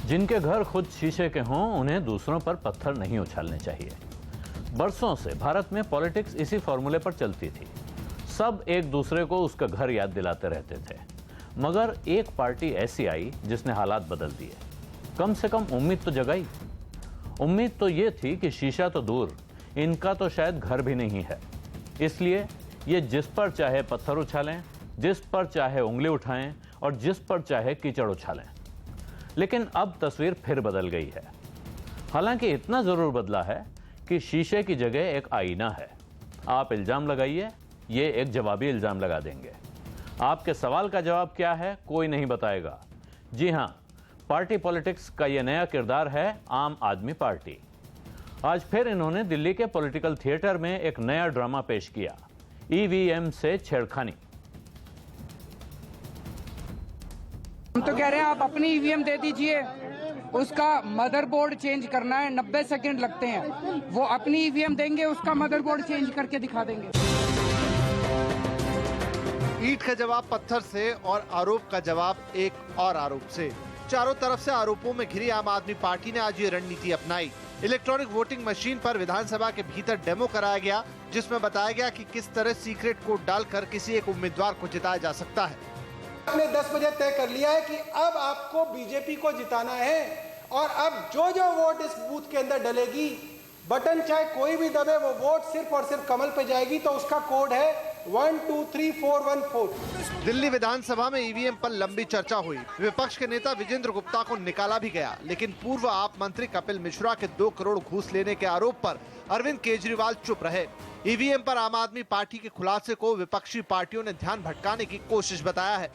जिनके घर खुद शीशे के हों उन्हें दूसरों पर पत्थर नहीं उछालने चाहिए। बरसों से भारत में पॉलिटिक्स इसी फॉर्मूले पर चलती थी। सब एक दूसरे को उसका घर याद दिलाते रहते थे, मगर एक पार्टी ऐसी आई जिसने हालात बदल दिए। कम से कम उम्मीद तो जगाई। उम्मीद तो ये थी कि शीशा तो दूर, इनका तो शायद घर भी नहीं है, इसलिए ये जिस पर चाहे पत्थर उछालें, जिस पर चाहे उंगली उठाएं और जिस पर चाहे कीचड़ उछालें। लेकिन अब तस्वीर फिर बदल गई है। हालांकि इतना जरूर बदला है कि शीशे की जगह एक आईना है। आप इल्जाम लगाइए, ये एक जवाबी इल्जाम लगा देंगे। आपके सवाल का जवाब क्या है कोई नहीं बताएगा। जी हां, पार्टी पॉलिटिक्स का यह नया किरदार है आम आदमी पार्टी। आज फिर इन्होंने दिल्ली के पॉलिटिकल थिएटर में एक नया ड्रामा पेश किया, ईवीएम से छेड़खानी। हम तो कह रहे हैं आप अपनी ईवीएम दे दीजिए, उसका मदरबोर्ड चेंज करना है, 90 सेकंड लगते हैं। वो अपनी ईवीएम देंगे, उसका मदरबोर्ड चेंज करके दिखा देंगे। ईंट का जवाब पत्थर से और आरोप का जवाब एक और आरोप से। चारों तरफ से आरोपों में घिरी आम आदमी पार्टी ने आज ये रणनीति अपनाई। इलेक्ट्रॉनिक वोटिंग मशीन पर विधानसभा के भीतर डेमो कराया गया, जिसमें बताया गया कि किस तरह सीक्रेट कोड डालकर किसी एक उम्मीदवार को जिताया जा सकता है। आपने 10 बजे तय कर लिया है कि अब आपको बीजेपी को जिताना है और अब जो जो वोट इस बूथ के अंदर डलेगी, बटन चाहे कोई भी दबे, वो वोट सिर्फ और सिर्फ कमल पे जाएगी। तो उसका कोड है 123414। दिल्ली विधानसभा में ईवीएम पर लंबी चर्चा हुई। विपक्ष के नेता विजेंद्र गुप्ता को निकाला भी गया, लेकिन पूर्व आप मंत्री कपिल मिश्रा के 2 करोड़ घूस लेने के आरोप पर अरविंद केजरीवाल चुप रहे। ईवीएम पर आम आदमी पार्टी के खुलासे को विपक्षी पार्टियों ने ध्यान भटकाने की कोशिश बताया है।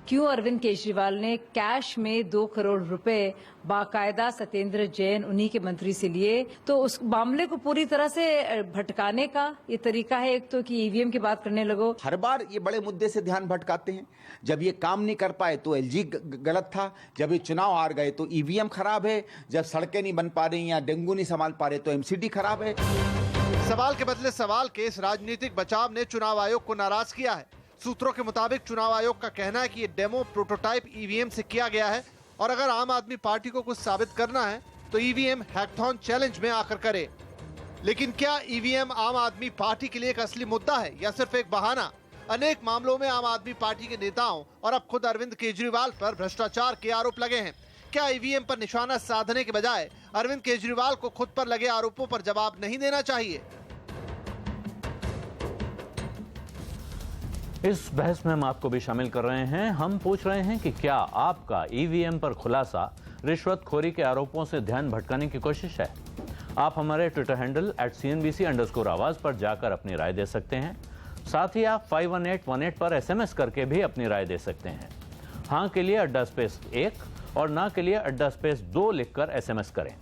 क्यों अरविंद केजरीवाल ने कैश में 2 करोड़ रुपए बाकायदा सत्येंद्र जैन उन्हीं के मंत्री से लिए, तो उस मामले को पूरी तरह से भटकाने का ये तरीका है। एक तो कि ईवीएम की बात करने लगो। हर बार ये बड़े मुद्दे से ध्यान भटकाते हैं। जब ये काम नहीं कर पाए तो एलजी गलत था, जब ये चुनाव हार गए तो ईवीएम खराब है, जब सड़कें नहीं बन पा रही या डेंगू नहीं संभाल पा रहे तो एमसीडी खराब है। सवाल के बदले सवाल के इस राजनीतिक बचाव ने चुनाव आयोग को नाराज किया है। सूत्रों के मुताबिक चुनाव आयोग का कहना है कि ये डेमो प्रोटोटाइप ईवीएम से किया गया है और अगर आम आदमी पार्टी को कुछ साबित करना है तो ईवीएम हैकथॉन चैलेंज में आकर करे। लेकिन क्या ईवीएम आम आदमी पार्टी के लिए एक असली मुद्दा है या सिर्फ एक बहाना? अनेक मामलों में आम आदमी पार्टी के नेताओं और अब खुद अरविंद केजरीवाल पर भ्रष्टाचार के आरोप लगे हैं। क्या ईवीएम पर निशाना साधने के बजाय अरविंद केजरीवाल को खुद पर लगे आरोपों पर जवाब नहीं देना चाहिए? इस बहस में हम आपको भी शामिल कर रहे हैं। हम पूछ रहे हैं कि क्या आपका ईवीएम पर खुलासा रिश्वतखोरी के आरोपों से ध्यान भटकाने की कोशिश है? आप हमारे ट्विटर हैंडल @CNBC_आवाज पर जाकर अपनी राय दे सकते हैं। साथ ही आप 51818 पर SMS करके भी अपनी राय दे सकते हैं। हाँ के लिए @1 और ना के लिए @2 लिखकर SMS करें।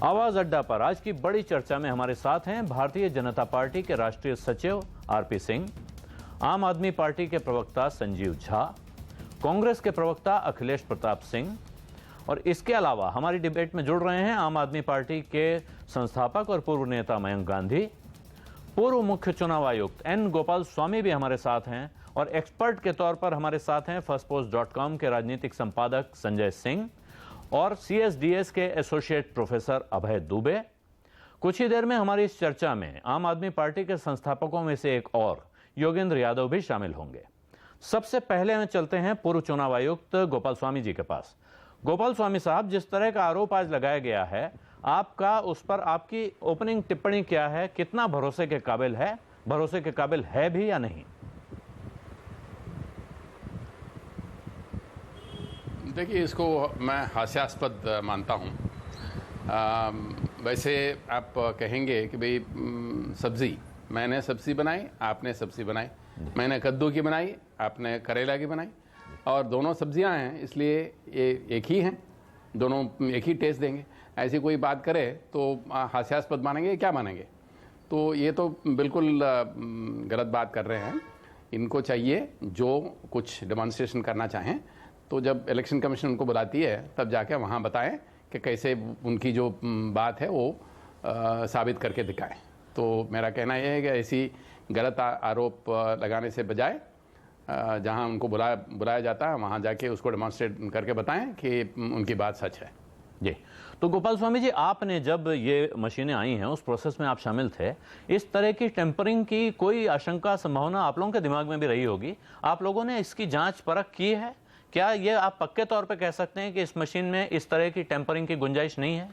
आवाज अड्डा पर आज की बड़ी चर्चा में हमारे साथ हैं भारतीय जनता पार्टी के राष्ट्रीय सचिव RP सिंह, आम आदमी पार्टी के प्रवक्ता संजीव झा, कांग्रेस के प्रवक्ता अखिलेश प्रताप सिंह और इसके अलावा हमारी डिबेट में जुड़ रहे हैं आम आदमी पार्टी के संस्थापक और पूर्व नेता मयंक गांधी, पूर्व मुख्य चुनाव आयुक्त N गोपाल स्वामी भी हमारे साथ हैं और एक्सपर्ट के तौर पर हमारे साथ हैं firstpost.com के राजनीतिक संपादक संजय सिंह और CSDS के एसोसिएट प्रोफेसर अभय दुबे। कुछ ही देर में हमारी इस चर्चा में आम आदमी पार्टी के संस्थापकों में से एक और योगेंद्र यादव भी शामिल होंगे। सबसे पहले हम चलते हैं पूर्व चुनाव आयुक्त गोपाल स्वामी जी के पास। गोपाल स्वामी साहब, जिस तरह का आरोप आज लगाया गया है, आपका उस पर आपकी ओपनिंग टिप्पणी क्या है? कितना भरोसे के काबिल है, भरोसे के काबिल है भी या नहीं? देखिए, इसको मैं हास्यास्पद मानता हूँ। वैसे आप कहेंगे कि भाई सब्जी, मैंने सब्जी बनाई, आपने सब्जी बनाई, मैंने कद्दू की बनाई, आपने करेला की बनाई और दोनों सब्जियां हैं, इसलिए ये एक ही हैं, दोनों एक ही टेस्ट देंगे। ऐसी कोई बात करे तो हास्यास्पद मानेंगे, क्या मानेंगे? तो ये तो बिल्कुल गलत बात कर रहे हैं। इनको चाहिए जो कुछ डेमोन्स्ट्रेशन करना चाहें तो जब इलेक्शन कमीशन उनको बुलाती है तब जाके वहाँ बताएं कि कैसे उनकी जो बात है वो साबित करके दिखाएं। तो मेरा कहना यह है कि ऐसी गलत आरोप लगाने से बजाय जहां उनको बुलाया जाता है वहां जाके उसको डेमोन्स्ट्रेट करके बताएं कि उनकी बात सच है। जी, तो गोपाल स्वामी जी, आपने जब ये मशीनें आई हैं उस प्रोसेस में आप शामिल थे, इस तरह की टेम्परिंग की कोई आशंका संभावना आप लोगों के दिमाग में भी रही होगी, आप लोगों ने इसकी जांच परख की है? क्या ये आप पक्के तौर पे कह सकते हैं कि इस मशीन में इस तरह की टेम्परिंग की गुंजाइश नहीं है?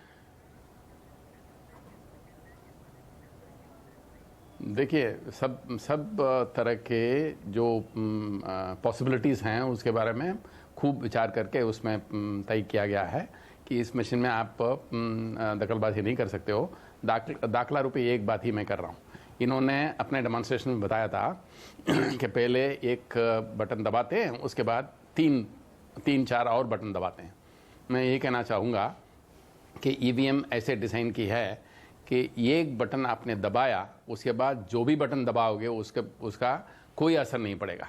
देखिए, सब तरह के जो पॉसिबिलिटीज़ हैं उसके बारे में खूब विचार करके उसमें तय किया गया है कि इस मशीन में आप दखलबाजी नहीं कर सकते हो। दाखला रूपी एक बात ही मैं कर रहा हूँ। इन्होंने अपने डेमोन्स्ट्रेशन में बताया था कि पहले एक बटन दबाते हैं, उसके बाद तीन चार और बटन दबाते हैं। मैं ये कहना चाहूँगा कि ईवीएम ऐसे डिज़ाइन की है कि एक बटन आपने दबाया, उसके बाद जो भी बटन दबाओगे उसका कोई असर नहीं पड़ेगा।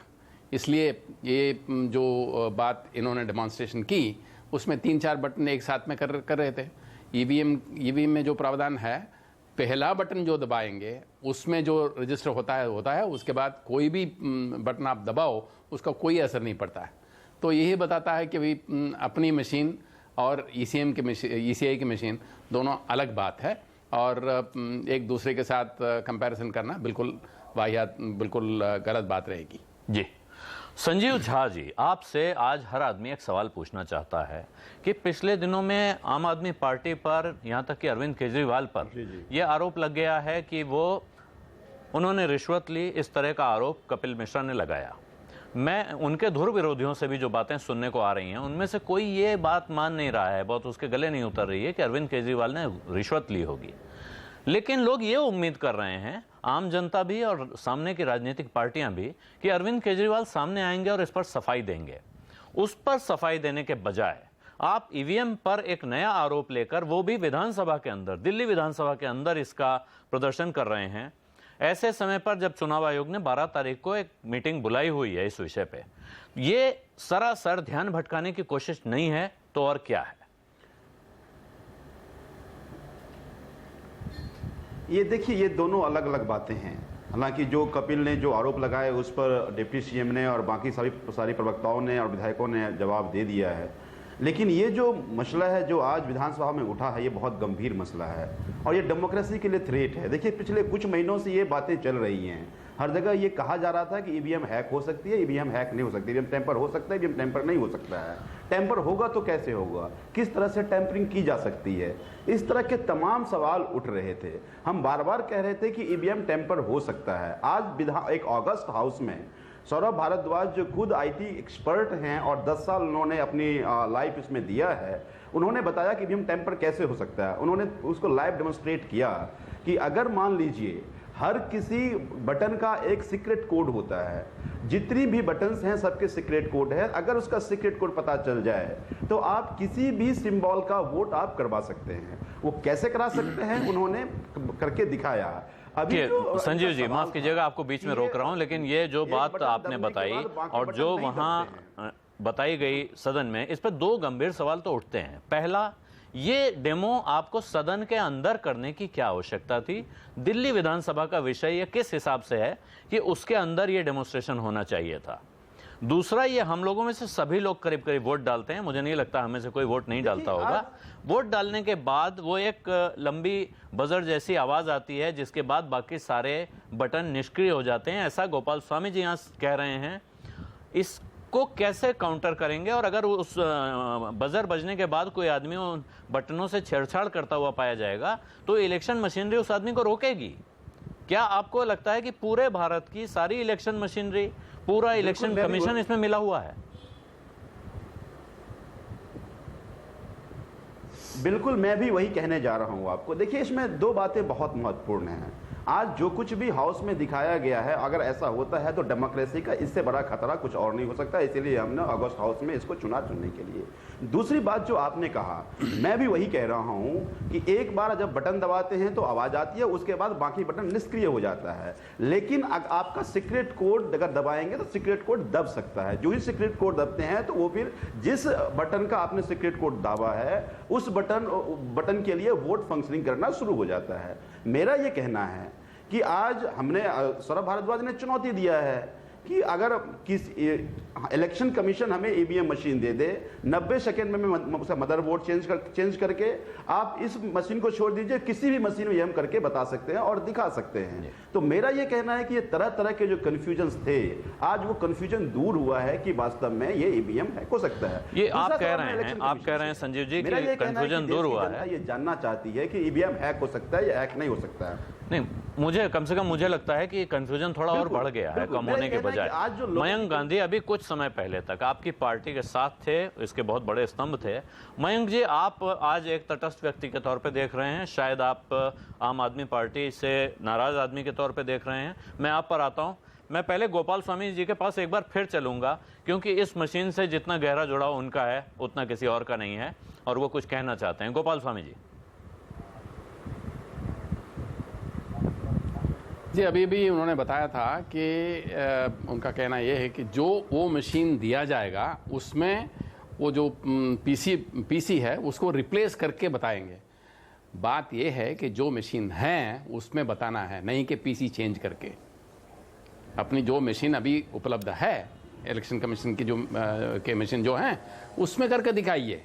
इसलिए ये जो बात इन्होंने डेमोन्स्ट्रेशन की उसमें 3-4 बटन एक साथ में कर रहे थे। ईवीएम में जो प्रावधान है, पहला बटन जो दबाएंगे उसमें जो रजिस्टर होता है, उसके बाद कोई भी बटन आप दबाओ उसका कोई असर नहीं पड़ता है। तो यही बताता है कि भाई अपनी मशीन और ईसीआई की मशीन दोनों अलग बात है और एक दूसरे के साथ कंपैरिजन करना बिल्कुल वाहियात, बिल्कुल गलत बात रहेगी। जी, संजीव झा जी, आपसे आज हर आदमी एक सवाल पूछना चाहता है कि पिछले दिनों में आम आदमी पार्टी पर, यहाँ तक कि अरविंद केजरीवाल पर यह आरोप लग गया है कि उन्होंने रिश्वत ली। इस तरह का आरोप कपिल मिश्रा ने लगाया। मैं उनके धुर विरोधियों से भी जो बातें सुनने को आ रही हैं उनमें से कोई ये बात मान नहीं रहा है, बहुत उसके गले नहीं उतर रही है कि अरविंद केजरीवाल ने रिश्वत ली होगी। लेकिन लोग ये उम्मीद कर रहे हैं, आम जनता भी और सामने की राजनीतिक पार्टियां भी, कि अरविंद केजरीवाल सामने आएंगे और इस पर सफाई देंगे। उस पर सफाई देने के बजाय आप ईवीएम पर एक नया आरोप लेकर, वो भी विधानसभा के अंदर, दिल्ली विधानसभा के अंदर इसका प्रदर्शन कर रहे हैं। ऐसे समय पर जब चुनाव आयोग ने 12 तारीख को एक मीटिंग बुलाई हुई है इस विषय पे, ये सरासर ध्यान भटकाने की कोशिश नहीं है तो और क्या है? ये देखिए, ये दोनों अलग अलग बातें हैं। हालांकि जो कपिल ने जो आरोप लगाए उस पर डिप्टी सीएम ने और बाकी सारी प्रवक्ताओं ने और विधायकों ने जवाब दे दिया है। लेकिन ये जो मसला है जो आज विधानसभा में उठा है, ये बहुत गंभीर मसला है और ये डेमोक्रेसी के लिए थ्रेट है। देखिए, पिछले कुछ महीनों से ये बातें चल रही हैं। हर जगह ये कहा जा रहा था कि ईवीएम हैक हो सकती है, ईवीएम हैक नहीं हो सकती, ईवीएम टेम्पर हो सकता है, ईवीएम टेम्पर नहीं हो सकता है। टेम्पर होगा तो कैसे होगा, किस तरह से टेम्परिंग की जा सकती है, इस तरह के तमाम सवाल उठ रहे थे। हम बार बार कह रहे थे कि ईवीएम टेम्पर हो सकता है। आज एक ऑगस्ट हाउस में सौरभ भारद्वाज जो खुद आईटी एक्सपर्ट हैं और 10 साल उन्होंने अपनी लाइफ इसमें दिया है, उन्होंने बताया कि ईवीएम टेम्पर कैसे हो सकता है। उन्होंने उसको लाइव डेमोन्स्ट्रेट किया कि अगर मान लीजिए हर किसी बटन का एक सीक्रेट कोड होता है, जितनी भी बटन्स हैं सबके सीक्रेट कोड है। अगर उसका सीक्रेट कोड पता चल जाए तो आप किसी भी सिंबल का वोट आप करवा सकते हैं। वो कैसे करा सकते हैं, उन्होंने करके दिखाया। अभी संजीव जी, माफ कीजिएगा, आपको बीच में रोक रहा हूं, लेकिन ये जो बात आपने बताई और जो वहां बताई गई सदन में, इस पर 2 गंभीर सवाल तो उठते हैं। पहला, ये डेमो आपको सदन के अंदर करने की क्या आवश्यकता थी? दिल्ली विधानसभा का विषय ये किस हिसाब से है कि उसके अंदर ये डेमोन्स्ट्रेशन होना चाहिए था? दूसरा, ये हम लोगों में से सभी लोग करीब करीब वोट डालते हैं, मुझे नहीं लगता हमें से कोई वोट नहीं डालता होगा। वोट डालने के बाद वो एक लंबी बजर जैसी आवाज आती है जिसके बाद बाकी सारे बटन निष्क्रिय हो जाते हैं, ऐसा गोपाल स्वामी जी यहाँ कह रहे हैं। इसको कैसे काउंटर करेंगे? और अगर उस बजर बजने के बाद कोई आदमी उन बटनों से छेड़छाड़ करता हुआ पाया जाएगा तो इलेक्शन मशीनरी उस आदमी को रोकेगी? क्या आपको लगता है कि पूरे भारत की सारी इलेक्शन मशीनरी, पूरा इलेक्शन कमीशन इसमें मिला हुआ है? बिल्कुल, मैं भी वही कहने जा रहा हूं आपको। देखिए, इसमें 2 बातें बहुत महत्वपूर्ण हैं। आज जो कुछ भी हाउस में दिखाया गया है, अगर ऐसा होता है तो डेमोक्रेसी का इससे बड़ा खतरा कुछ और नहीं हो सकता। इसीलिए हमने अगस्त हाउस में इसको चुनने के लिए। दूसरी बात जो आपने कहा, मैं भी वही कह रहा हूं कि एक बार जब बटन दबाते हैं तो आवाज आती है, उसके बाद बाकी बटन निष्क्रिय हो जाता है। लेकिन आपका सीक्रेट कोड अगर दबाएंगे तो सीक्रेट कोड दब सकता है। जो ही सीक्रेट कोड दबते हैं तो वो फिर जिस बटन का आपने सीक्रेट कोड दाबा है उस बटन के लिए वोट फंक्शनिंग करना शुरू हो जाता है। मेरा ये कहना है कि आज हमने, सौरभ भारद्वाज ने चुनौती दिया है कि अगर इलेक्शन कमीशन हमें ईवीएम मशीन दे दे, 90 सेकेंड में उसका मदरबोर्ड चेंज करके आप इस मशीन को छोड़ दीजिए, किसी भी मशीन में हम करके बता सकते हैं और दिखा सकते हैं। तो मेरा ये कहना है कि ये तरह तरह के जो कंफ्यूजन थे, आज वो कंफ्यूजन दूर हुआ है कि वास्तव में ये ईवीएम हैक हो सकता है। ये आप कह रहे हैं संजीव जी कि कंफ्यूजन दूर हुआ है। ये जानना चाहती है कि ईवीएम हैक हो सकता है या हैक नहीं हो सकता है। नहीं, मुझे कम से कम मुझे लगता है कि कंफ्यूजन थोड़ा और बढ़ गया है कम होने के बजाय। मयंक गांधी अभी कुछ समय पहले तक आपकी पार्टी के साथ थे, इसके बहुत बड़े स्तंभ थे। मयंक जी, आप आज एक तटस्थ व्यक्ति के तौर पे देख रहे हैं, शायद आप आम आदमी पार्टी से नाराज आदमी के तौर पे देख रहे हैं। मैं आप पर आता हूं। मैं पहले गोपाल स्वामी जी के पास एक बार फिर चलूंगा, क्योंकि इस मशीन से जितना गहरा जुड़ाव उनका है उतना किसी और का नहीं है और वो कुछ कहना चाहते हैं। गोपाल स्वामी जी। जी, अभी भी उन्होंने बताया था कि उनका कहना यह है कि जो वो मशीन दिया जाएगा उसमें वो जो पीसी है उसको रिप्लेस करके बताएंगे। बात यह है कि जो मशीन है उसमें बताना है, नहीं कि पीसी चेंज करके। अपनी जो मशीन अभी उपलब्ध है इलेक्शन कमीशन की के मशीन जो हैं उसमें करके दिखाइए।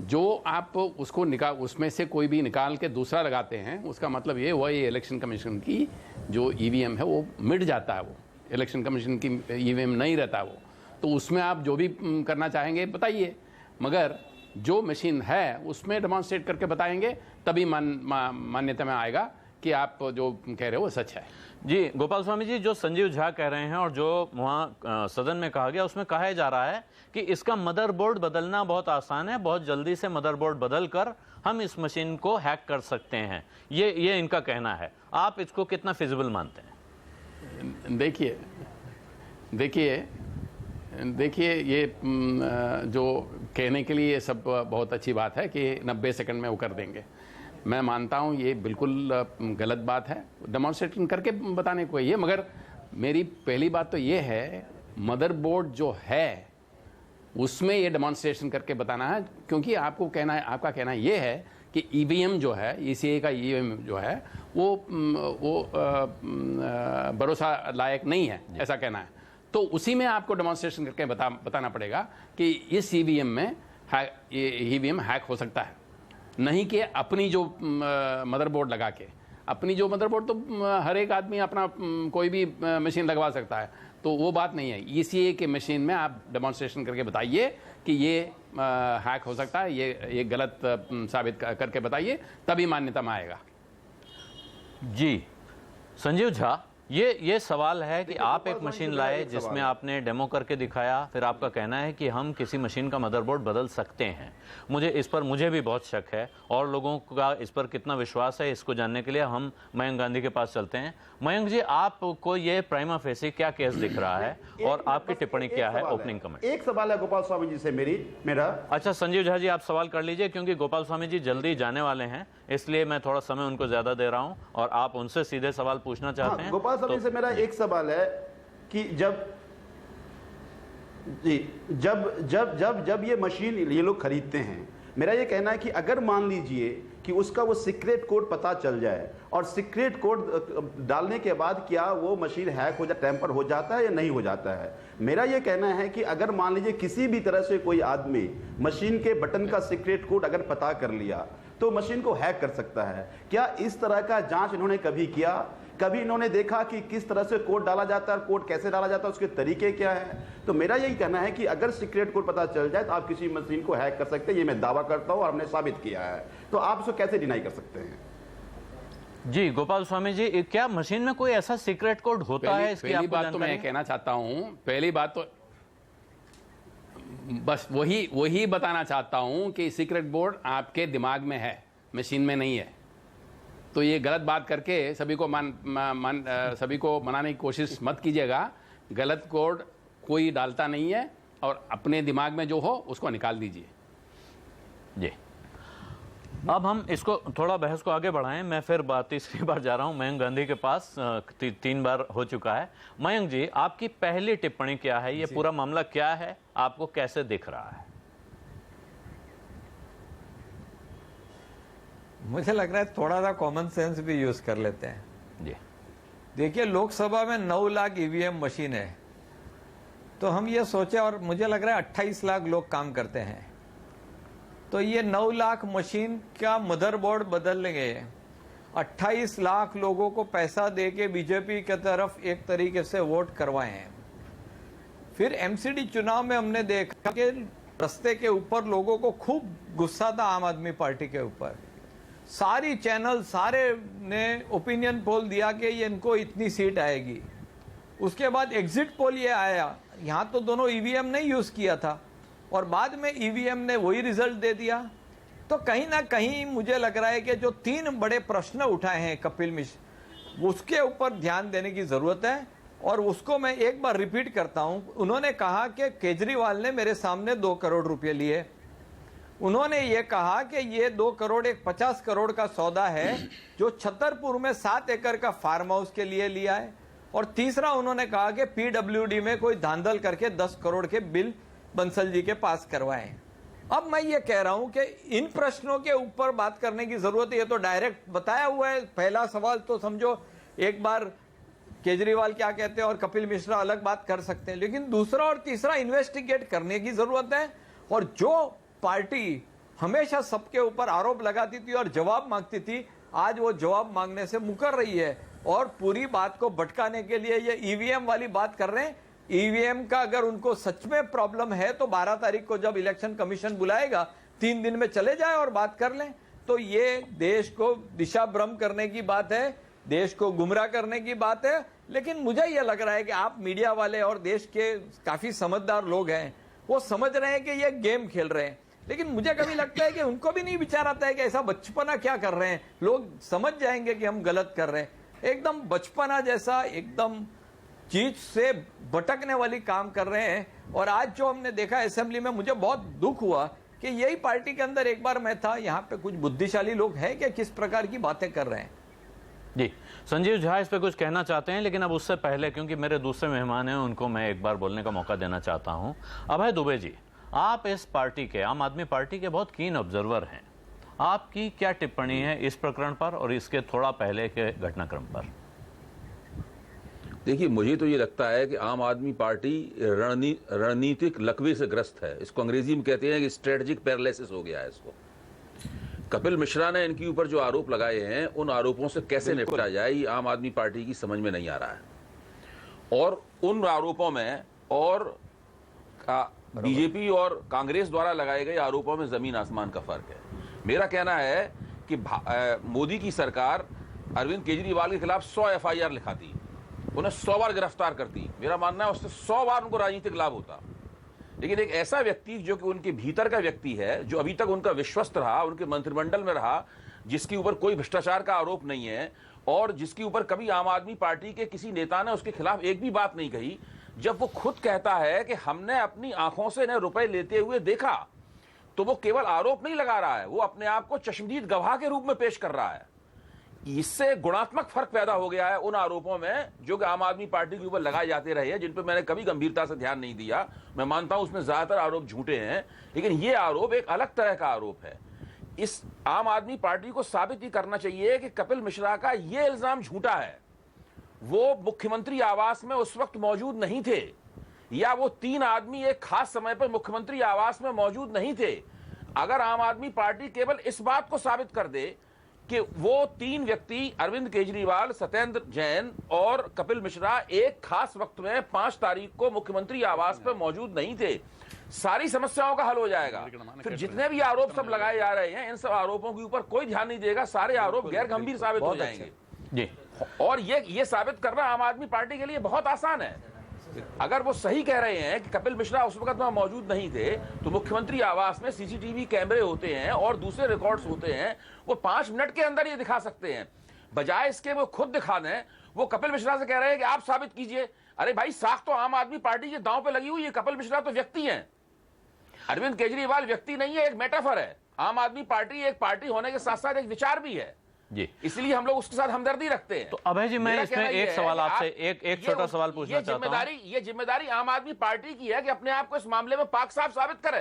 जो आप उसको उसमें से कोई भी निकाल के दूसरा लगाते हैं, उसका मतलब ये हुआ ये इलेक्शन कमीशन की जो ईवीएम है वो मिट जाता है, वो इलेक्शन कमीशन की ईवीएम नहीं रहता वो। तो उसमें आप जो भी करना चाहेंगे बताइए, मगर जो मशीन है उसमें डेमोन्स्ट्रेट करके बताएंगे, तभी मान्यता में आएगा कि आप जो कह रहे हो वो सच है। जी गोपाल स्वामी जी, जो संजीव झा कह रहे हैं और जो वहाँ सदन में कहा गया उसमें कहा जा रहा है कि इसका मदरबोर्ड बदलना बहुत आसान है, बहुत जल्दी से मदरबोर्ड बदल कर हम इस मशीन को हैक कर सकते हैं। ये इनका कहना है। आप इसको कितना फिजिबल मानते हैं? देखिए ये जो कहने के लिए सब बहुत अच्छी बात है कि 90 सेकंड में वो कर देंगे। मैं मानता हूँ ये बिल्कुल गलत बात है, डेमोन्स्ट्रेशन करके बताने को ये। मगर मेरी पहली बात तो ये है, मदरबोर्ड जो है उसमें ये डेमोन्स्ट्रेशन करके बताना है, क्योंकि आपका कहना ये है कि ईवीएम जो है, ईसीए का ईवीएम जो है वो भरोसा लायक नहीं है, ऐसा कहना है। तो उसी में आपको डेमोन्स्ट्रेशन करके बताना पड़ेगा कि इस ईवीएम में ईवीएम हैक हो सकता है, नहीं कि अपनी जो मदरबोर्ड लगा के। अपनी जो मदरबोर्ड तो हर एक आदमी अपना कोई भी मशीन लगवा सकता है, तो वो बात नहीं है। ईसीए के मशीन में आप डेमोन्स्ट्रेशन करके बताइए कि ये हैक हो सकता है, ये गलत साबित करके बताइए, तभी मान्यता में आएगा। जी संजीव झा, ये सवाल है कि आप एक मशीन लाए जिसमें आपने डेमो करके दिखाया, फिर आपका कहना है कि हम किसी मशीन का मदरबोर्ड बदल सकते हैं। मुझे भी बहुत शक है, और लोगों का इस पर कितना विश्वास है इसको जानने के लिए हम मयंक गांधी के पास चलते हैं। मयंक जी, आपको ये प्राइमा फेसी क्या केस दिख रहा है और आपकी टिप्पणी क्या है? Opening comment. एक सवाल है गोपाल स्वामी जी से मेरा। अच्छा संजीव झा जी, आप सवाल कर लीजिए, क्योंकि गोपाल स्वामी जी जल्दी जाने वाले हैं, इसलिए मैं थोड़ा समय उनको ज्यादा दे रहा हूं और आप उनसे सीधे सवाल पूछना चाहते हैं। गोपाल स्वामी से मेरा एक सवाल है कि जब ये मशीन ये लोग खरीदते हैं, मेरा ये कहना है कि अगर मान लीजिए कि उसका वो सीक्रेट कोड पता चल जाए और सीक्रेट कोड डालने के बाद क्या वो मशीन हैक हो जाए, टैंपर हो जाता है या नहीं हो जाता है? मेरा ये कहना है कि अगर मान लीजिए किसी भी तरह से कोई आदमी मशीन के बटन का सीक्रेट कोड अगर पता कर लिया तो मशीन को हैक कर सकता है। क्या इस तरह का जांच इन्होंने कभी किया? कभी इन्होंने देखा कि किस तरह से कोड डाला जाता है, कोड कैसे डाला जाता है, उसके तरीके क्या है? तो मेरा यही कहना है कि अगर सीक्रेट कोड पता चल जाए तो आप किसी मशीन को हैक कर सकते हैं, ये मैं दावा करता हूं और हमने साबित किया है। तो आप इसको कैसे डिनाई कर सकते हैं? जी गोपाल स्वामी जी, क्या मशीन में कोई ऐसा सीक्रेट कोड होता है? इसकी पहली बात तो मैं कहना चाहता हूं, पहली बात तो बस वही बताना चाहता हूं कि सीक्रेट बोर्ड आपके दिमाग में है, मशीन में नहीं है। तो ये गलत बात करके सभी को मनाने की कोशिश मत कीजिएगा। गलत कोड कोई डालता नहीं है और अपने दिमाग में जो हो उसको निकाल दीजिए। जी, अब हम इसको थोड़ा बहस को आगे बढ़ाएं। मैं फिर तीसरी बार जा रहा हूं मयंक गांधी के पास, 3 बार हो चुका है। मयंक जी, आपकी पहली टिप्पणी क्या है? ये पूरा मामला क्या है, आपको कैसे दिख रहा है? मुझे लग रहा है थोड़ा सा कॉमन सेंस भी यूज कर लेते हैं। जी, देखिए, लोकसभा में 9 लाख ईवीएम मशीन है, तो हम ये सोचे, और मुझे लग रहा है 28 लाख लोग काम करते हैं, तो ये 9 लाख मशीन का मदरबोर्ड बदल लेंगे। 28 लाख लोगों को पैसा देके बीजेपी की तरफ एक तरीके से वोट करवाए हैं। फिर एमसीडी चुनाव में हमने देखा कि रास्ते के ऊपर लोगों को खूब गुस्सा था आम आदमी पार्टी के ऊपर। सारी चैनल सारे ने ओपिनियन पोल दिया कि ये इनको इतनी सीट आएगी। उसके बाद एग्जिट पोल ये आया, यहाँ तो दोनों ईवीएम नहीं यूज किया था और बाद में ईवीएम ने वही रिजल्ट दे दिया। तो कहीं ना कहीं मुझे लग रहा है कि जो 3 बड़े प्रश्न उठाए हैं कपिल मिश्र, उसके ऊपर ध्यान देने की जरूरत है। और उसको मैं एक बार रिपीट करता हूं। उन्होंने कहा कि केजरीवाल ने मेरे सामने 2 करोड़ रुपए लिए। उन्होंने ये कहा कि ये 2 करोड़ एक 50 करोड़ का सौदा है जो छतरपुर में 7 एकड़ का फार्म हाउस के लिए लिया है। और तीसरा उन्होंने कहा कि पीडब्ल्यूडी में कोई धांधल करके 10 करोड़ के बिल बंसल जी के पास करवाए। अब मैं ये कह रहा हूं कि इन प्रश्नों के ऊपर बात करने की जरूरत है। ये तो डायरेक्ट बताया हुआ है। पहला सवाल तो समझो, एक बार केजरीवाल क्या कहते हैं और कपिल मिश्रा अलग बात कर सकते हैं, लेकिन दूसरा और तीसरा इन्वेस्टिगेट करने की जरूरत है। और जो पार्टी हमेशा सबके ऊपर आरोप लगाती थी और जवाब मांगती थी, आज वो जवाब मांगने से मुकर रही है और पूरी बात को भटकाने के लिए ये ईवीएम वाली बात कर रहे हैं। ईवीएम का अगर उनको सच में प्रॉब्लम है तो 12 तारीख को जब इलेक्शन कमीशन बुलाएगा, 3 दिन में चले जाए और बात कर लें। तो ये देश को दिशा भ्रम करने की बात है, देश को गुमराह करने की बात है। लेकिन मुझे यह लग रहा है कि आप मीडिया वाले और देश के काफी समझदार लोग हैं, वो समझ रहे हैं कि ये गेम खेल रहे हैं। लेकिन मुझे कभी लगता है कि उनको भी नहीं विचार आता है कि ऐसा बचपना क्या कर रहे हैं। लोग समझ जाएंगे कि हम गलत कर रहे हैं। एकदम बचपना जैसा एकदम चीज से भटकने वाली काम कर रहे हैं। और आज जो हमने देखा असेंबली में, मुझे बहुत दुख हुआ कि यही पार्टी के अंदर एक बार मैं था, यहाँ पे कुछ बुद्धिशाली लोग हैं कि किस प्रकार की बातें कर रहे हैं। जी, संजीव झा इस पे कुछ कहना चाहते हैं, लेकिन अब उससे पहले क्योंकि मेरे दूसरे मेहमान हैं, उनको मैं एक बार बोलने का मौका देना चाहता हूं। अभय दुबे जी, आप इस पार्टी के, आम आदमी पार्टी के बहुत कीन ऑब्जर्वर हैं। आपकी क्या टिप्पणी है इस प्रकरण पर और इसके थोड़ा पहले के घटनाक्रम पर? देखिए, मुझे तो ये लगता है कि आम आदमी पार्टी रणनीतिक लकवे से ग्रस्त है। इसको अंग्रेजी में कहते हैं कि स्ट्रेटेजिक पैरालिसिस हो गया है इसको। कपिल मिश्रा ने इनके ऊपर जो आरोप लगाए हैं, उन आरोपों से कैसे निपटा जाए, ये आम आदमी पार्टी की समझ में नहीं आ रहा है। और उन आरोपों में और बीजेपी और कांग्रेस द्वारा लगाए गए आरोपों में जमीन आसमान का फर्क है। मेरा कहना है कि मोदी की सरकार अरविंद केजरीवाल के खिलाफ 100 एफआईआर लिखाती, उन्हें 100 बार गिरफ्तार करती। मेरा मानना है उससे 100 बार उनको राजनीतिक लाभ होता। लेकिन एक ऐसा व्यक्ति जो कि उनके भीतर का व्यक्ति है, जो अभी तक उनका विश्वस्त रहा, उनके मंत्रिमंडल में रहा, जिसके ऊपर कोई भ्रष्टाचार का आरोप नहीं है और जिसके ऊपर कभी आम आदमी पार्टी के किसी नेता ने उसके खिलाफ एक भी बात नहीं कही, जब वो खुद कहता है कि हमने अपनी आंखों से इन्हें रुपए लेते हुए देखा, तो वो केवल आरोप नहीं लगा रहा है, वो अपने आप को चश्मदीद गवाह के रूप में पेश कर रहा है। इससे गुणात्मक फर्क पैदा हो गया है उन आरोपों में जो कि आम आदमी पार्टी के ऊपर लगाए जाते रहे हैं, जिन पर मैंने कभी गंभीरता से ध्यान नहीं दिया। मैं मानता हूं उसमें ज्यादातर आरोप झूठे हैं, लेकिन ये आरोप एक अलग तरह का आरोप है। इस आम आदमी पार्टी को साबित ही करना चाहिए कि कपिल मिश्रा का ये इल्जाम झूठा है। वो मुख्यमंत्री आवास में उस वक्त मौजूद नहीं थे, या वो 3 आदमी एक खास समय पर मुख्यमंत्री आवास में मौजूद नहीं थे। अगर आम आदमी पार्टी केवल इस बात को साबित कर दे कि वो 3 व्यक्ति अरविंद केजरीवाल, सत्येंद्र जैन और कपिल मिश्रा एक खास वक्त में 5 तारीख को मुख्यमंत्री आवास पर मौजूद नहीं थे, सारी समस्याओं का हल हो जाएगा। फिर जितने भी आरोप सब लगाए जा रहे हैं, इन सब आरोपों के ऊपर कोई ध्यान नहीं देगा, सारे आरोप गैर गंभीर साबित हो जाएंगे। जी, और ये साबित करना आम आदमी पार्टी के लिए बहुत आसान है। अगर वो सही कह रहे हैं कि कपिल मिश्रा उस वक्त वहां मौजूद नहीं थे, तो मुख्यमंत्री आवास में सीसीटीवी कैमरे होते हैं और दूसरे रिकॉर्ड्स होते हैं, वो 5 मिनट के अंदर ये दिखा सकते हैं। बजाय इसके वो खुद दिखा दें, वो कपिल मिश्रा से कह रहे हैं कि आप साबित कीजिए। अरे भाई, साख तो आम आदमी पार्टी के दांव पे लगी हुई है, कपिल मिश्रा तो व्यक्ति हैं। अरविंद केजरीवाल व्यक्ति नहीं है, एक मेटाफर है। आम आदमी पार्टी एक पार्टी होने के साथ साथ एक विचार भी है जी, इसलिए हम लोग उसके साथ हमदर्दी रखते हैं। तो अभय जी, मैं इसमें एक सवाल आपसे एक छोटा सवाल पूछना चाहता हूं। ये जिम्मेदारी आम आदमी पार्टी की है कि अपने आप को इस मामले में पाक साफ साबित करे।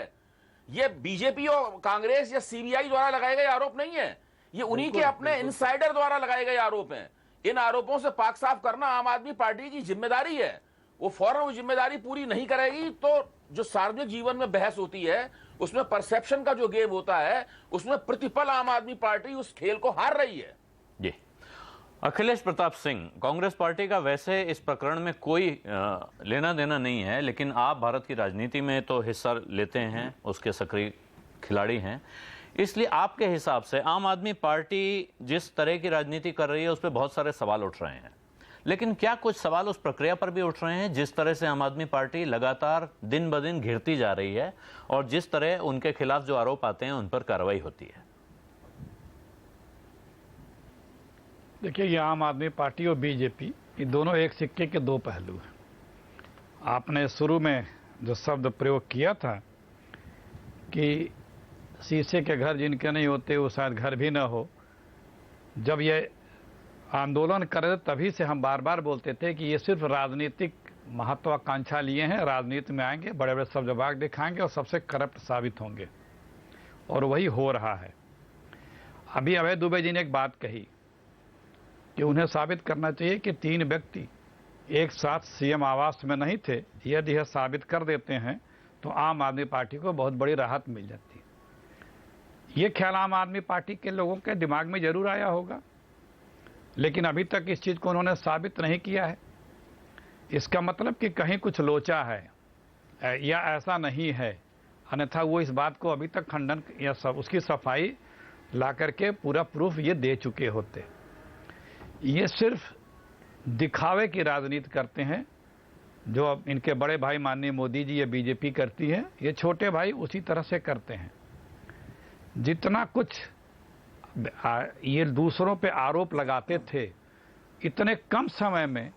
ये बीजेपी और कांग्रेस या सीबीआई द्वारा लगाए गए आरोप नहीं है, ये उन्हीं के अपने इनसाइडर द्वारा लगाए गए आरोप हैं। इन आरोपों से पाक साफ करना आम आदमी पार्टी की जिम्मेदारी है। वो फौरन वो जिम्मेदारी पूरी नहीं करेगी तो जो सार्वजनिक जीवन में बहस होती है, उसमें परसेप्शन का जो गेम होता है, उसमें प्रतिपल आम आदमी पार्टी उस खेल को हार रही है। जी, अखिलेश प्रताप सिंह, कांग्रेस पार्टी का वैसे इस प्रकरण में कोई लेना देना नहीं है, लेकिन आप भारत की राजनीति में तो हिस्सा लेते हैं, उसके सक्रिय खिलाड़ी हैं, इसलिए आपके हिसाब से आम आदमी पार्टी जिस तरह की राजनीति कर रही है उस पर बहुत सारे सवाल उठ रहे हैं, लेकिन क्या कुछ सवाल उस प्रक्रिया पर भी उठ रहे हैं जिस तरह से आम आदमी पार्टी लगातार दिन ब दिन घिरती जा रही है और जिस तरह उनके खिलाफ जो आरोप आते हैं उन पर कार्रवाई होती है? देखिए, ये आम आदमी पार्टी और बीजेपी, ये दोनों एक सिक्के के दो पहलू हैं। आपने शुरू में जो शब्द प्रयोग किया था कि शीशे के घर जिनके नहीं होते वो शायद घर भी ना हो, जब ये आंदोलन कर रहे तभी से हम बार बार बोलते थे कि ये सिर्फ राजनीतिक महत्वाकांक्षा लिए हैं, राजनीति में आएंगे, बड़े बड़े शब्दबाग दिखाएंगे और सबसे करप्ट साबित होंगे, और वही हो रहा है। अभी अभय दुबे जी ने एक बात कही कि उन्हें साबित करना चाहिए कि 3 व्यक्ति एक साथ सीएम आवास में नहीं थे। यदि यह साबित कर देते हैं तो आम आदमी पार्टी को बहुत बड़ी राहत मिल जाती है। ये ख्याल आम आदमी पार्टी के लोगों के दिमाग में जरूर आया होगा, लेकिन अभी तक इस चीज़ को उन्होंने साबित नहीं किया है। इसका मतलब कि कहीं कुछ लोचा है या ऐसा नहीं है, अन्यथा वो इस बात को अभी तक खंडन या उसकी सफाई ला करके पूरा प्रूफ ये दे चुके होते। ये सिर्फ दिखावे की राजनीति करते हैं जो अब इनके बड़े भाई माननीय मोदी जी, ये बीजेपी करती है, ये छोटे भाई उसी तरह से करते हैं। जितना कुछ ये दूसरों पे आरोप लगाते थे, इतने कम समय में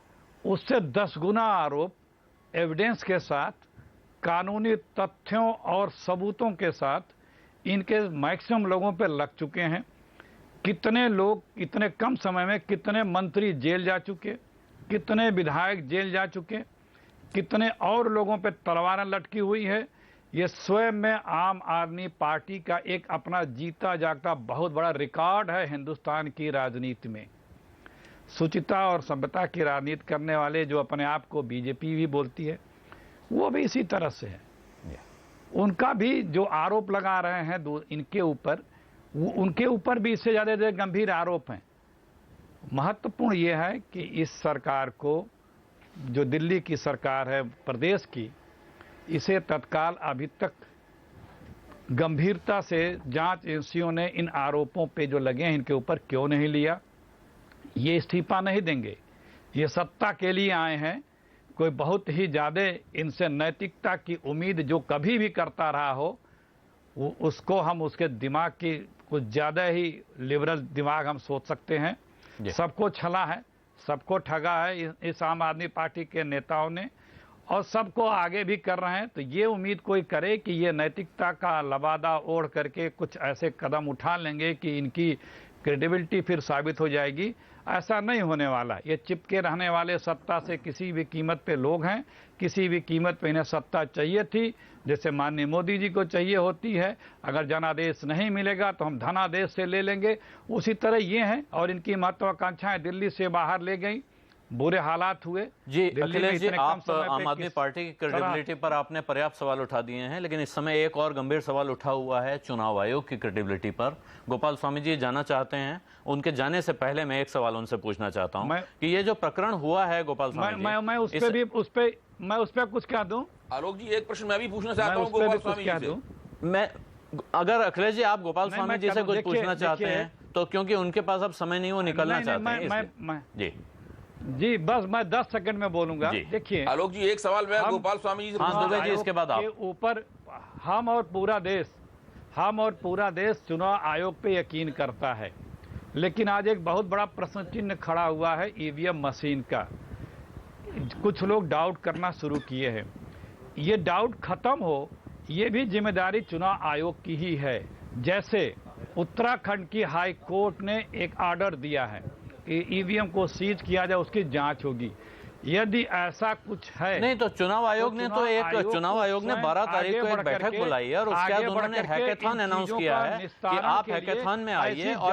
उससे 10 गुना आरोप एविडेंस के साथ, कानूनी तथ्यों और सबूतों के साथ इनके मैक्सिमम लोगों पे लग चुके हैं। कितने लोग इतने कम समय में, कितने मंत्री जेल जा चुके, कितने विधायक जेल जा चुके, कितने और लोगों पे तलवारें लटकी हुई है। ये स्वयं में आम आदमी पार्टी का एक अपना जीता जागता बहुत बड़ा रिकॉर्ड है हिंदुस्तान की राजनीति में। शुचिता और सभ्यता की राजनीति करने वाले जो अपने आप को बीजेपी भी बोलती है, वो भी इसी तरह से है। उनका भी जो आरोप लगा रहे हैं इनके ऊपर, उनके ऊपर भी इससे ज़्यादा गंभीर आरोप हैं। महत्वपूर्ण यह है कि इस सरकार को, जो दिल्ली की सरकार है प्रदेश की, इसे तत्काल अभी तक गंभीरता से जांच एजेंसियों ने इन आरोपों पे जो लगे हैं इनके ऊपर क्यों नहीं लिया। ये इस्तीफा नहीं देंगे, ये सत्ता के लिए आए हैं। कोई बहुत ही ज़्यादा इनसे नैतिकता की उम्मीद जो कभी भी करता रहा हो, उसको हम उसके दिमाग की कुछ ज़्यादा ही लिबरल दिमाग हम सोच सकते हैं। सबको छला है, सबको ठगा है इस आम आदमी पार्टी के नेताओं ने, और सबको आगे भी कर रहे हैं। तो ये उम्मीद कोई करे कि ये नैतिकता का लबादा ओढ़ करके कुछ ऐसे कदम उठा लेंगे कि इनकी क्रेडिबिलिटी फिर साबित हो जाएगी, ऐसा नहीं होने वाला। ये चिपके रहने वाले सत्ता से किसी भी कीमत पे लोग हैं, किसी भी कीमत पे इन्हें सत्ता चाहिए थी, जैसे माननीय मोदी जी को चाहिए होती है। अगर जनादेश नहीं मिलेगा तो हम धनादेश से ले लेंगे, उसी तरह ये हैं। और इनकी महत्वाकांक्षाएं दिल्ली से बाहर ले गई, बुरे हालात हुए। जी अखिलेश जी, आप आम आदमी पार्टी की क्रेडिबिलिटी पर आपने पर्याप्त सवाल उठा दिए हैं, लेकिन इस समय एक और गंभीर सवाल उठा हुआ है चुनाव आयोग की क्रेडिबिलिटी पर। गोपाल स्वामी जी जाना चाहते हैं, उनके जाने से पहले मैं एक सवाल उनसे पूछना चाहता हूं कि ये जो प्रकरण हुआ है गोपाल स्वामी जी, मैं उस पर कुछ क्या दूं? आलोक जी, एक प्रश्न मैं भी पूछना चाहता हूं गोपाल स्वामी जी से। मैं अगर अखिलेश जी आप गोपाल स्वामी जी से कुछ पूछना चाहते हैं तो, क्योंकि उनके पास अब समय नहीं, वो निकलना चाहते हैं। जी बस मैं 10 सेकंड में बोलूंगा। देखिए आलोक जी, एक सवाल मैं गोपाल स्वामी जी से दुबे जी, इसके बाद आप। ऊपर हम और पूरा देश चुनाव आयोग पे यकीन करता है, लेकिन आज एक बहुत बड़ा प्रश्न चिन्ह खड़ा हुआ है ईवीएम मशीन का। कुछ लोग डाउट करना शुरू किए हैं। ये डाउट खत्म हो, ये भी जिम्मेदारी चुनाव आयोग की ही है। जैसे उत्तराखंड की हाई कोर्ट ने एक ऑर्डर दिया है कि ईवीएम को सीज किया जाए, उसकी जांच होगी। यदि ऐसा कुछ है नहीं तो चुनाव आयोग ने तो एक चुनाव आयोग ने 12 तारीख को एक बैठक बुलाई है और उसके बाद उन्होंने हैकेथॉन अनाउंस किया है कि आप हैकेथॉन में आइए और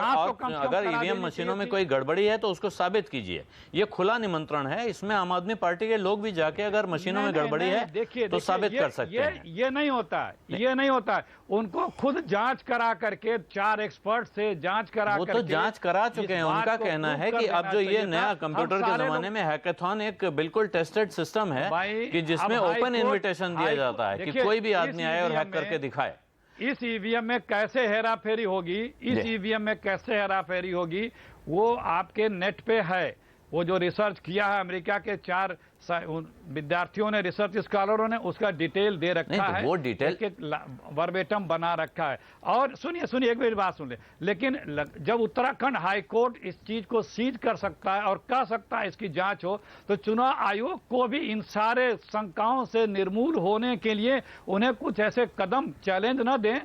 अगर ईवीएम मशीनों में कोई गड़बड़ी है तो उसको साबित कीजिए। ये खुला निमंत्रण है, इसमें आम आदमी पार्टी के लोग भी जाके अगर मशीनों में गड़बड़ी है तो साबित कर सकते हैं। ये नहीं होता है, ये नहीं होता है। उनको खुद जांच करा करके 4 एक्सपर्ट से जांच करा वो तो जांच करा चुके हैं। उनका कहना है कि अब जो ये नया कंप्यूटर के जमाने में हैकेथॉन एक बिल्कुल टेस्टेड सिस्टम है कि जिसमें ओपन इनविटेशन दिया जाता है कि कोई भी आदमी आए और हैक करके दिखाए। इस ईवीएम में कैसे हेराफेरी होगी, इस ईवीएम में कैसे हेराफेरी होगी, वो आपके नेट पे है। वो जो रिसर्च किया है अमेरिका के 4 विद्यार्थियों ने, रिसर्च स्कॉलरों ने, उसका डिटेल दे रखा है। वो डिटेल वर्बेटम बना रखा है। और सुनिए एक मेरी बात सुन ले। लेकिन जब उत्तराखंड हाई कोर्ट इस चीज को सीज कर सकता है और कह सकता है इसकी जांच हो, तो चुनाव आयोग को भी इन सारे शंकाओं से निर्मूल होने के लिए उन्हें कुछ ऐसे कदम चैलेंज न दें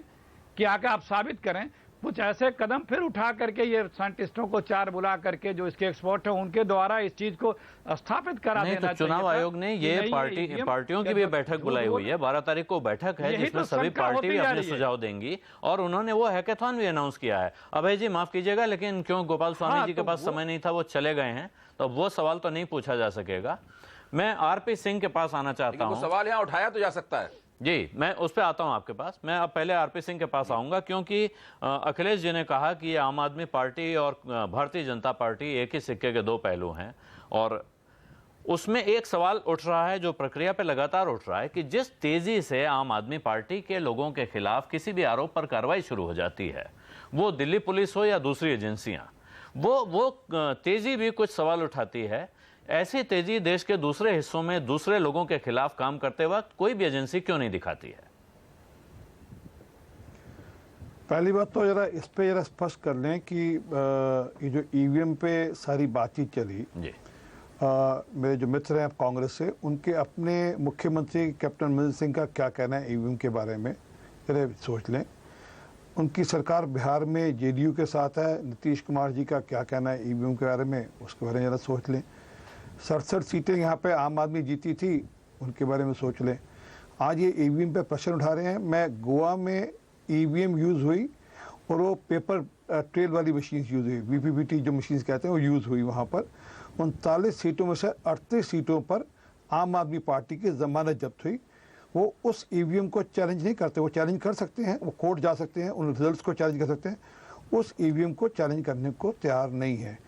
कि आके आप साबित करें। कुछ ऐसे कदम फिर उठा करके ये साइंटिस्टों को 4 बुला करके जो इसके एक्सपर्ट हैं उनके द्वारा इस चीज को स्थापित करा देना चाहिए। चुनाव आयोग ने ये पार्टियों की भी बैठक बुलाई हुई है। 12 तारीख को बैठक है जिसमें सभी पार्टी भी अपने सुझाव देंगी और उन्होंने वो हैकेथॉन भी अनाउंस किया है। अभय जी माफ कीजिएगा, लेकिन क्यों गोपाल स्वामी जी के पास समय नहीं था, वो चले गए हैं, तो वो सवाल तो नहीं पूछा जा सकेगा। मैं आरपी सिंह के पास आना चाहता हूँ। सवाल यहाँ उठाया तो जा सकता है जी, मैं उस पर आता हूं आपके पास। मैं अब पहले आरपी सिंह के पास आऊंगा क्योंकि अखिलेश जी ने कहा कि आम आदमी पार्टी और भारतीय जनता पार्टी एक ही सिक्के के 2 पहलू हैं और उसमें एक सवाल उठ रहा है जो प्रक्रिया पे लगातार उठ रहा है कि जिस तेजी से आम आदमी पार्टी के लोगों के खिलाफ किसी भी आरोप पर कार्रवाई शुरू हो जाती है, वो दिल्ली पुलिस हो या दूसरी एजेंसियां, वो तेजी भी कुछ सवाल उठाती है। ऐसी तेजी देश के दूसरे हिस्सों में दूसरे लोगों के खिलाफ काम करते वक्त कोई भी एजेंसी क्यों नहीं दिखाती है? पहली बात तो जरा इस पे जरा स्पष्ट कर लें कि ये जो ईवीएम पे सारी बातचीत चली जी, मेरे जो मित्र हैं कांग्रेस से, उनके अपने मुख्यमंत्री कैप्टन अमरिंदर सिंह का क्या कहना है ईवीएम के बारे में, जरा सोच लें। उनकी सरकार बिहार में जेडीयू के साथ है, नीतीश कुमार जी का क्या कहना है ईवीएम के बारे में, उसके बारे में जरा सोच लें। 67 सीटें यहाँ पे आम आदमी जीती थी, उनके बारे में सोच लें। आज ये ईवीएम पे प्रश्न उठा रहे हैं। मैं गोवा में ईवीएम यूज़ हुई और वो पेपर ट्रेल वाली मशीन यूज़ हुई, वीपीपीटी जो मशीन कहते हैं वो यूज़ हुई वहाँ पर। 39 सीटों में से 38 सीटों पर आम आदमी पार्टी की जमानत जब्त हुई। वो उस ईवीएम को चैलेंज नहीं करते, वो चैलेंज कर सकते हैं, वो कोर्ट जा सकते हैं, उन रिजल्ट्स को चैलेंज कर सकते हैं। उस ईवीएम को चैलेंज करने को तैयार नहीं है।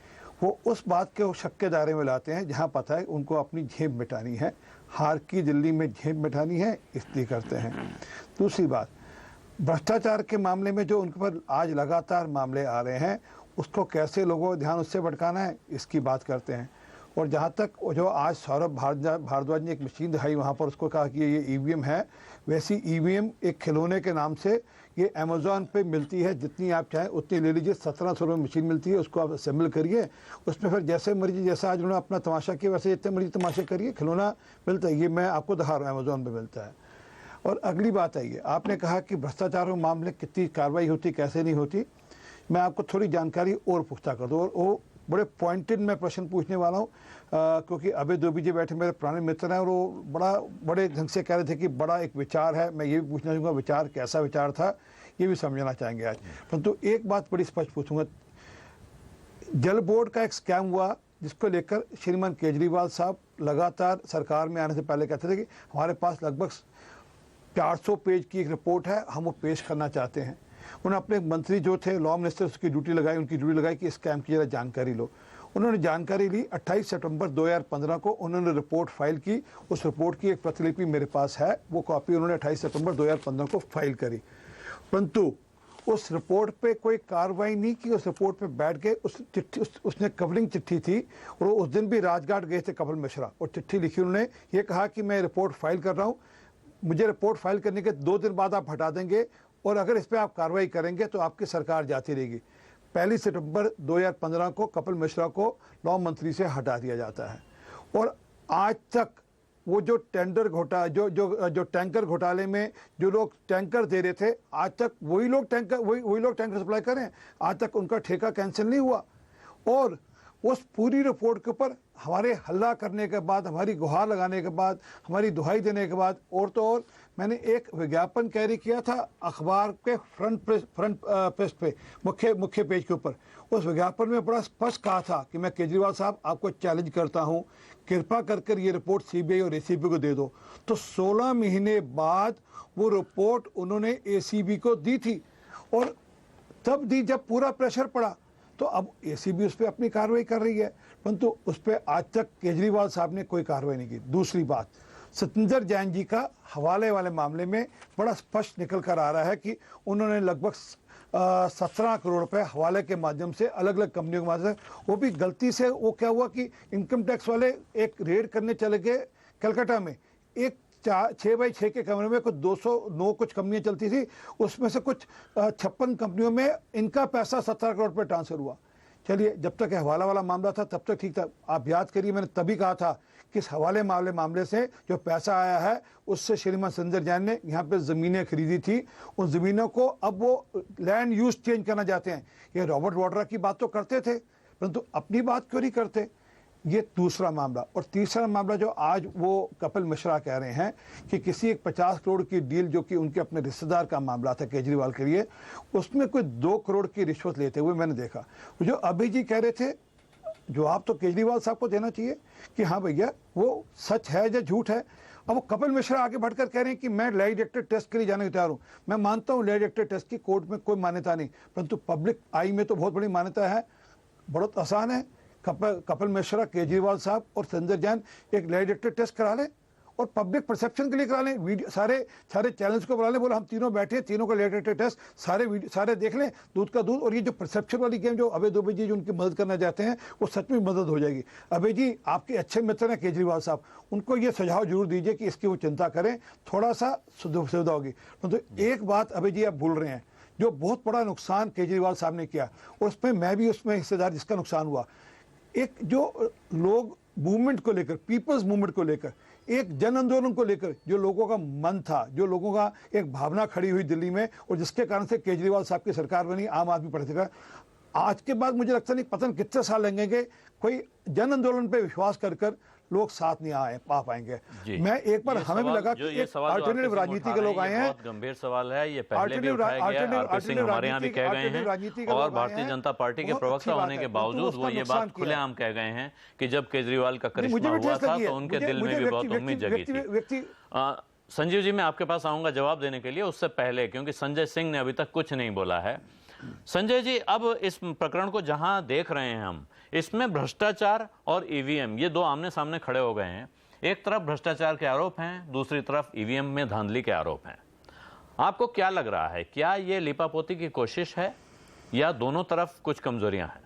वो उस बात के शक के दायरे में लाते हैं जहां पता है उनको अपनी झेप मिटानी है, हार की दिल्ली में झेप मिटानी है, इसलिए करते हैं। दूसरी बात, भ्रष्टाचार के मामले में जो उनके पर आज लगातार मामले आ रहे हैं, उसको कैसे लोगों का ध्यान उससे भटकाना है, इसकी बात करते हैं। और जहाँ तक जो आज सौरभ भारद्वाज ने एक मशीन दिखाई वहाँ पर उसको कहा कि ये ईवीएम है, वैसी ईवीएम एक खिलौने के नाम से ये अमेज़ॉन पे मिलती है, जितनी आप चाहें उतनी ले लीजिए। 1700 रुपये मशीन मिलती है, उसको आप असेंबल करिए, उसमें फिर जैसे मर्जी, जैसा आज उन्होंने अपना तमाशा किया वैसे जितने मर्जी तमाशे करिए, खिलौना मिलता है। ये मैं आपको दिखा रहा हूँ, अमेज़ॉन पर मिलता है। और अगली बात है ये, आपने कहा कि भ्रष्टाचार के मामले कितनी कार्रवाई होती, कैसे नहीं होती। मैं आपको थोड़ी जानकारी और पुख्ता कर दूँ, और वो बड़े पॉइंटेड मैं प्रश्न पूछने वाला हूँ, क्योंकि अभय दोबी जी बैठे मेरे पुराने मित्र हैं और वो बड़े ढंग से कह रहे थे कि बड़ा एक विचार है। मैं ये भी पूछना चाहूँगा विचार कैसा विचार था, ये भी समझना चाहेंगे आज। परंतु एक बात बड़ी स्पष्ट पूछूंगा, जल बोर्ड का एक स्कैम हुआ जिसको लेकर श्रीमान केजरीवाल साहब लगातार सरकार में आने से पहले कहते थे कि हमारे पास लगभग 400 पेज की एक रिपोर्ट है, हम वो पेश करना चाहते हैं। उन्होंने अपने मंत्री जो थे लॉ मिनिस्टर, उसकी ड्यूटी लगाई, उनकी ड्यूटी लगाई कि स्कैम की जरा जानकारी लो। उन्होंने जानकारी ली। 28 सितंबर 2015 को उन्होंने रिपोर्ट फाइल की। उस रिपोर्ट की एक प्रतिलिपि मेरे पास है, वो कॉपी उन्होंने 28 सितंबर 2015 को फाइल करी। परंतु उस रिपोर्ट पे कोई कार्रवाई नहीं की। उस रिपोर्ट पे बैठ के उसने कवरिंग चिट्ठी थी, और उस दिन भी राजघाट गए थे कपिल मिश्रा, और चिट्ठी लिखी उन्होंने, ये कहा कि मैं रिपोर्ट फाइल कर रहा हूँ, मुझे रिपोर्ट फाइल करने के 2 दिन बाद आप हटा देंगे, और अगर इस पर आप कार्रवाई करेंगे तो आपकी सरकार जाती रहेगी। 1 सितंबर 2015 को कपिल मिश्रा को लॉ मंत्री से हटा दिया जाता है। और आज तक वो जो टेंडर जो टैंकर घोटाले में जो लोग टैंकर दे रहे थे, आज तक वही लोग टैंकर सप्लाई करें, आज तक उनका ठेका कैंसिल नहीं हुआ। और उस पूरी रिपोर्ट के ऊपर हमारे हल्ला करने के बाद, हमारी गुहार लगाने के बाद, हमारी दुहाई देने के बाद और तो और मैंने एक विज्ञापन कैरी किया था अखबार के फ्रंट पेज पे, मुख्य पेज के ऊपर। उस विज्ञापन में बड़ा स्पष्ट कहा था कि मैं केजरीवाल साहब आपको चैलेंज करता हूं, कृपा कर ये रिपोर्ट सीबीआई और एसीबी को दे दो। तो 16 महीने बाद वो रिपोर्ट उन्होंने एसीबी को दी थी और तब दी जब पूरा प्रेशर पड़ा। तो अब एसीबी उस पर अपनी कार्रवाई कर रही है, परंतु उस पर आज तक केजरीवाल साहब ने कोई कार्रवाई नहीं की। दूसरी बात, सतेंद्र जैन जी का हवाले वाले मामले में बड़ा स्पष्ट निकल कर आ रहा है कि उन्होंने लगभग 17 करोड़ रुपए हवाले के माध्यम से अलग अलग कंपनियों के माध्यम से, वो भी गलती से, वो क्या हुआ कि इनकम टैक्स वाले एक रेड करने चले गए कलकत्ता में, एक 6x6 के कमरे में कुछ 209 कुछ कंपनियां चलती थी, उसमें से कुछ 56 कंपनियों में इनका पैसा 17 करोड़ रुपए ट्रांसफर हुआ। चलिए, जब तक हवाला वाला मामला था तब तक ठीक था। आप याद करिए, मैंने तभी कहा था कि इस हवाले मामले से जो पैसा आया है उससे श्रीमान सतेंद्र जैन ने यहाँ पे ज़मीनें खरीदी थी। उन ज़मीनों को अब वो लैंड यूज चेंज करना चाहते हैं। ये रॉबर्ट वाड्रा की बात तो करते थे, परंतु अपनी बात क्यों नहीं करते। ये दूसरा मामला। और तीसरा मामला जो आज वो कपिल मिश्रा कह रहे हैं कि किसी एक 50 करोड़ की डील जो कि उनके अपने रिश्तेदार का मामला था केजरीवाल के लिए, उसमें कोई 2 करोड़ की रिश्वत लेते हुए मैंने देखा। जो अभी जी कह रहे थे, जवाब तो केजरीवाल साहब को देना चाहिए कि हाँ भैया वो सच है या झूठ है। अब वो कपिल मिश्रा आगे बढ़कर कह रहे हैं कि मैं लाई डिटेक्टर टेस्ट के लिए जाने को तैयार हूँ। मैं मानता हूँ लाई डिटेक्टर टेस्ट की कोर्ट में कोई मान्यता नहीं, परंतु पब्लिक आई में तो बहुत बड़ी मान्यता है। बहुत आसान है, कपिल मिश्रा, केजरीवाल साहब और सतेंद्र जैन एक लाई डिटेक्टर टेस्ट करा लें और पब्लिक परसेप्शन के लिए करा लें। वीडियो सारे चैनल्स को बुला लें, बोला हम तीनों बैठे, तीनों का लाई डिटेक्टर टेस्ट सारे देख लें, दूध का दूध। और ये जो परसेप्शन वाली गेम जो अभय दुबे जी जो उनकी मदद करना चाहते हैं, वो सच में मदद हो जाएगी। अभय जी आपके अच्छे मित्र हैं केजरीवाल साहब, उनको ये सुझाव जरूर दीजिए कि इसकी वो चिंता करें, थोड़ा सा सुविधा होगी। तो एक बात अभय जी आप भूल रहे हैं, जो बहुत बड़ा नुकसान केजरीवाल साहब ने किया और उसमें मैं भी उसमें हिस्सेदार, जिसका नुकसान हुआ। एक जो लोग मूवमेंट को लेकर, पीपल्स मूवमेंट को लेकर, एक जन आंदोलन को लेकर जो लोगों का मन था, जो लोगों का एक भावना खड़ी हुई दिल्ली में, और जिसके कारण से केजरीवाल साहब की सरकार बनी, आम आदमी पार्टी का। आज के बाद मुझे लगता नहीं पता नहीं कितने साल लगेंगे, कोई जन आंदोलन पे विश्वास कर लोग साथ नहीं आ पाएंगे। मैं एक बार हमें भी लगा कि एक अल्टरनेटिव राजनीति के लोग आए हैं। बहुत गंभीर सवाल है, ये पहले भी उठाया गया है, आरपी सिंह हमारे यहाँ भी कह गए हैं, और भारतीय जनता पार्टी के प्रवक्ता होने के बावजूद वो ये बात खुलेआम कह गए हैं कि जब केजरीवाल का करिश्मा हुआ था तो उनके दिल में भी बहुत उम्मीद जगी थी। संजीव जी, मैं आपके पास आऊंगा जवाब देने के लिए, उससे पहले क्योंकि संजय सिंह ने अभी तक कुछ नहीं बोला है। संजय जी, अब इस प्रकरण को जहां देख रहे हैं हम, इसमें भ्रष्टाचार और ईवीएम ये दो आमने सामने खड़े हो गए हैं। एक तरफ भ्रष्टाचार के आरोप हैं, दूसरी तरफ ईवीएम में धांधली के आरोप हैं। आपको क्या लग रहा है, क्या ये लिपापोती की कोशिश है या दोनों तरफ कुछ कमजोरियां हैं?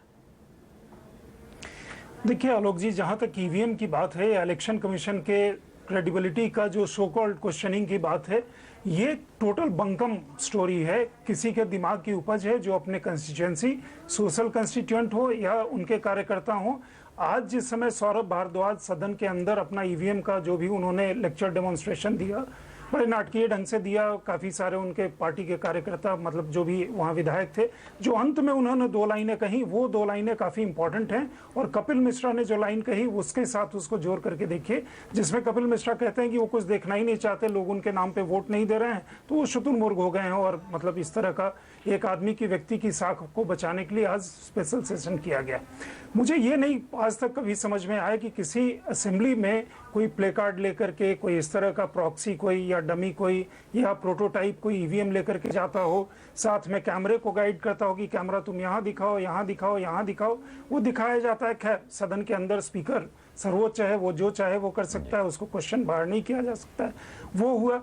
देखिए आलोक जी, जहां तक ईवीएम की बात है, इलेक्शन कमीशन के क्रेडिबिलिटी का जो सो कॉल्ड क्वेश्चनिंग की बात है, ये टोटल बंकम स्टोरी है, किसी के दिमाग की उपज है जो अपने कंस्टिट्यूएंसी, सोशल कंस्टिट्यूएंट हो या उनके कार्यकर्ता हो। आज जिस समय सौरभ भारद्वाज सदन के अंदर अपना ईवीएम का जो भी उन्होंने लेक्चर डेमोन्स्ट्रेशन दिया, बड़े नाटकीय ढंग से दिया, काफी सारे उनके पार्टी के कार्यकर्ता, मतलब जो भी वहां विधायक थे, जो अंत में उन्होंने 2 लाइनें कही, वो 2 लाइनें काफी इंपॉर्टेंट हैं। और कपिल मिश्रा ने जो लाइन कही उसके साथ उसको जोड़ करके देखिए, जिसमें कपिल मिश्रा कहते हैं कि वो कुछ देखना ही नहीं चाहते, लोग उनके नाम पे वोट नहीं दे रहे हैं, तो वो शुतुरमुर्ग हो गए हैं। और मतलब इस तरह का एक आदमी की व्यक्ति की साख को बचाने के लिए आज स्पेशल सेशन किया गया। मुझे ये नहीं आज तक कभी समझ में आया कि किसी असेंबली में कोई प्ले कार्ड लेकर के कोई इस तरह का प्रॉक्सी कोई या डमी कोई या प्रोटोटाइप कोई ईवीएम लेकर के जाता हो, साथ में कैमरे को गाइड करता हो कि कैमरा तुम यहाँ दिखाओ, यहाँ दिखाओ, यहाँ दिखाओ, वो दिखाया जाता है। खैर, सदन के अंदर स्पीकर सर्वोच्च है, वो जो चाहे वो कर सकता है, उसको क्वेश्चन बाहर नहीं किया जा सकता है। वो हुआ।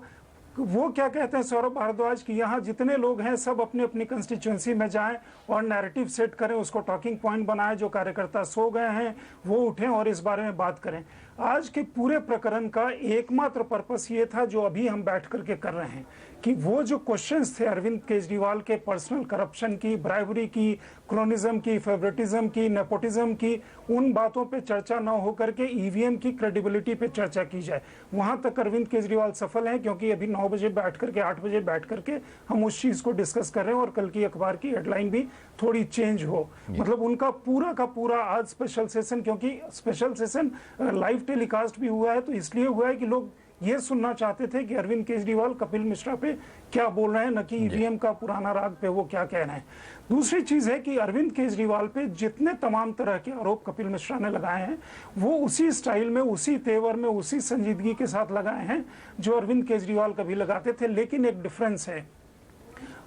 वो क्या कहते हैं सौरभ भारद्वाज कि यहाँ जितने लोग हैं सब अपनी अपनी कंस्टिट्यूएंसी में जाएं और नैरेटिव सेट करें, उसको टॉकिंग पॉइंट बनाएं, जो कार्यकर्ता सो गए हैं वो उठें और इस बारे में बात करें। आज के पूरे प्रकरण का एकमात्र पर्पस ये था जो अभी हम बैठ करके कर रहे हैं, कि वो जो क्वेश्चंस थे अरविंद केजरीवाल के पर्सनल करप्शन की, ब्राइबरी की, क्रोनिज्म की, फेवरेटिज्म की, नेपोटिज्म की, उन बातों पे चर्चा न होकर के ईवीएम की क्रेडिबिलिटी पे चर्चा की जाए। वहां तक अरविंद केजरीवाल सफल हैं, क्योंकि अभी 9 9 बजे बैठ करके 8 बजे बैठ करके हम उस चीज को डिस्कस कर रहे हैं और कल की अखबार की हेडलाइन भी थोड़ी चेंज हो। मतलब उनका पूरा का पूरा आज स्पेशल सेशन, क्योंकि स्पेशल सेशन लाइव टेलीकास्ट भी हुआ है तो इसलिए हुआ है कि लोग ये सुनना चाहते थे कि अरविंद केजरीवाल कपिल मिश्रा पे क्या बोल रहे हैं, न कि ईवीएम का पुराना राग पे वो क्या कह रहे हैं। दूसरी चीज है कि अरविंद केजरीवाल पे जितने तमाम तरह के आरोप कपिल मिश्रा ने लगाए हैं वो उसी स्टाइल में, उसी तेवर में, उसी संजीदगी के साथ लगाए हैं जो अरविंद केजरीवाल कभी लगाते थे। लेकिन एक डिफरेंस है,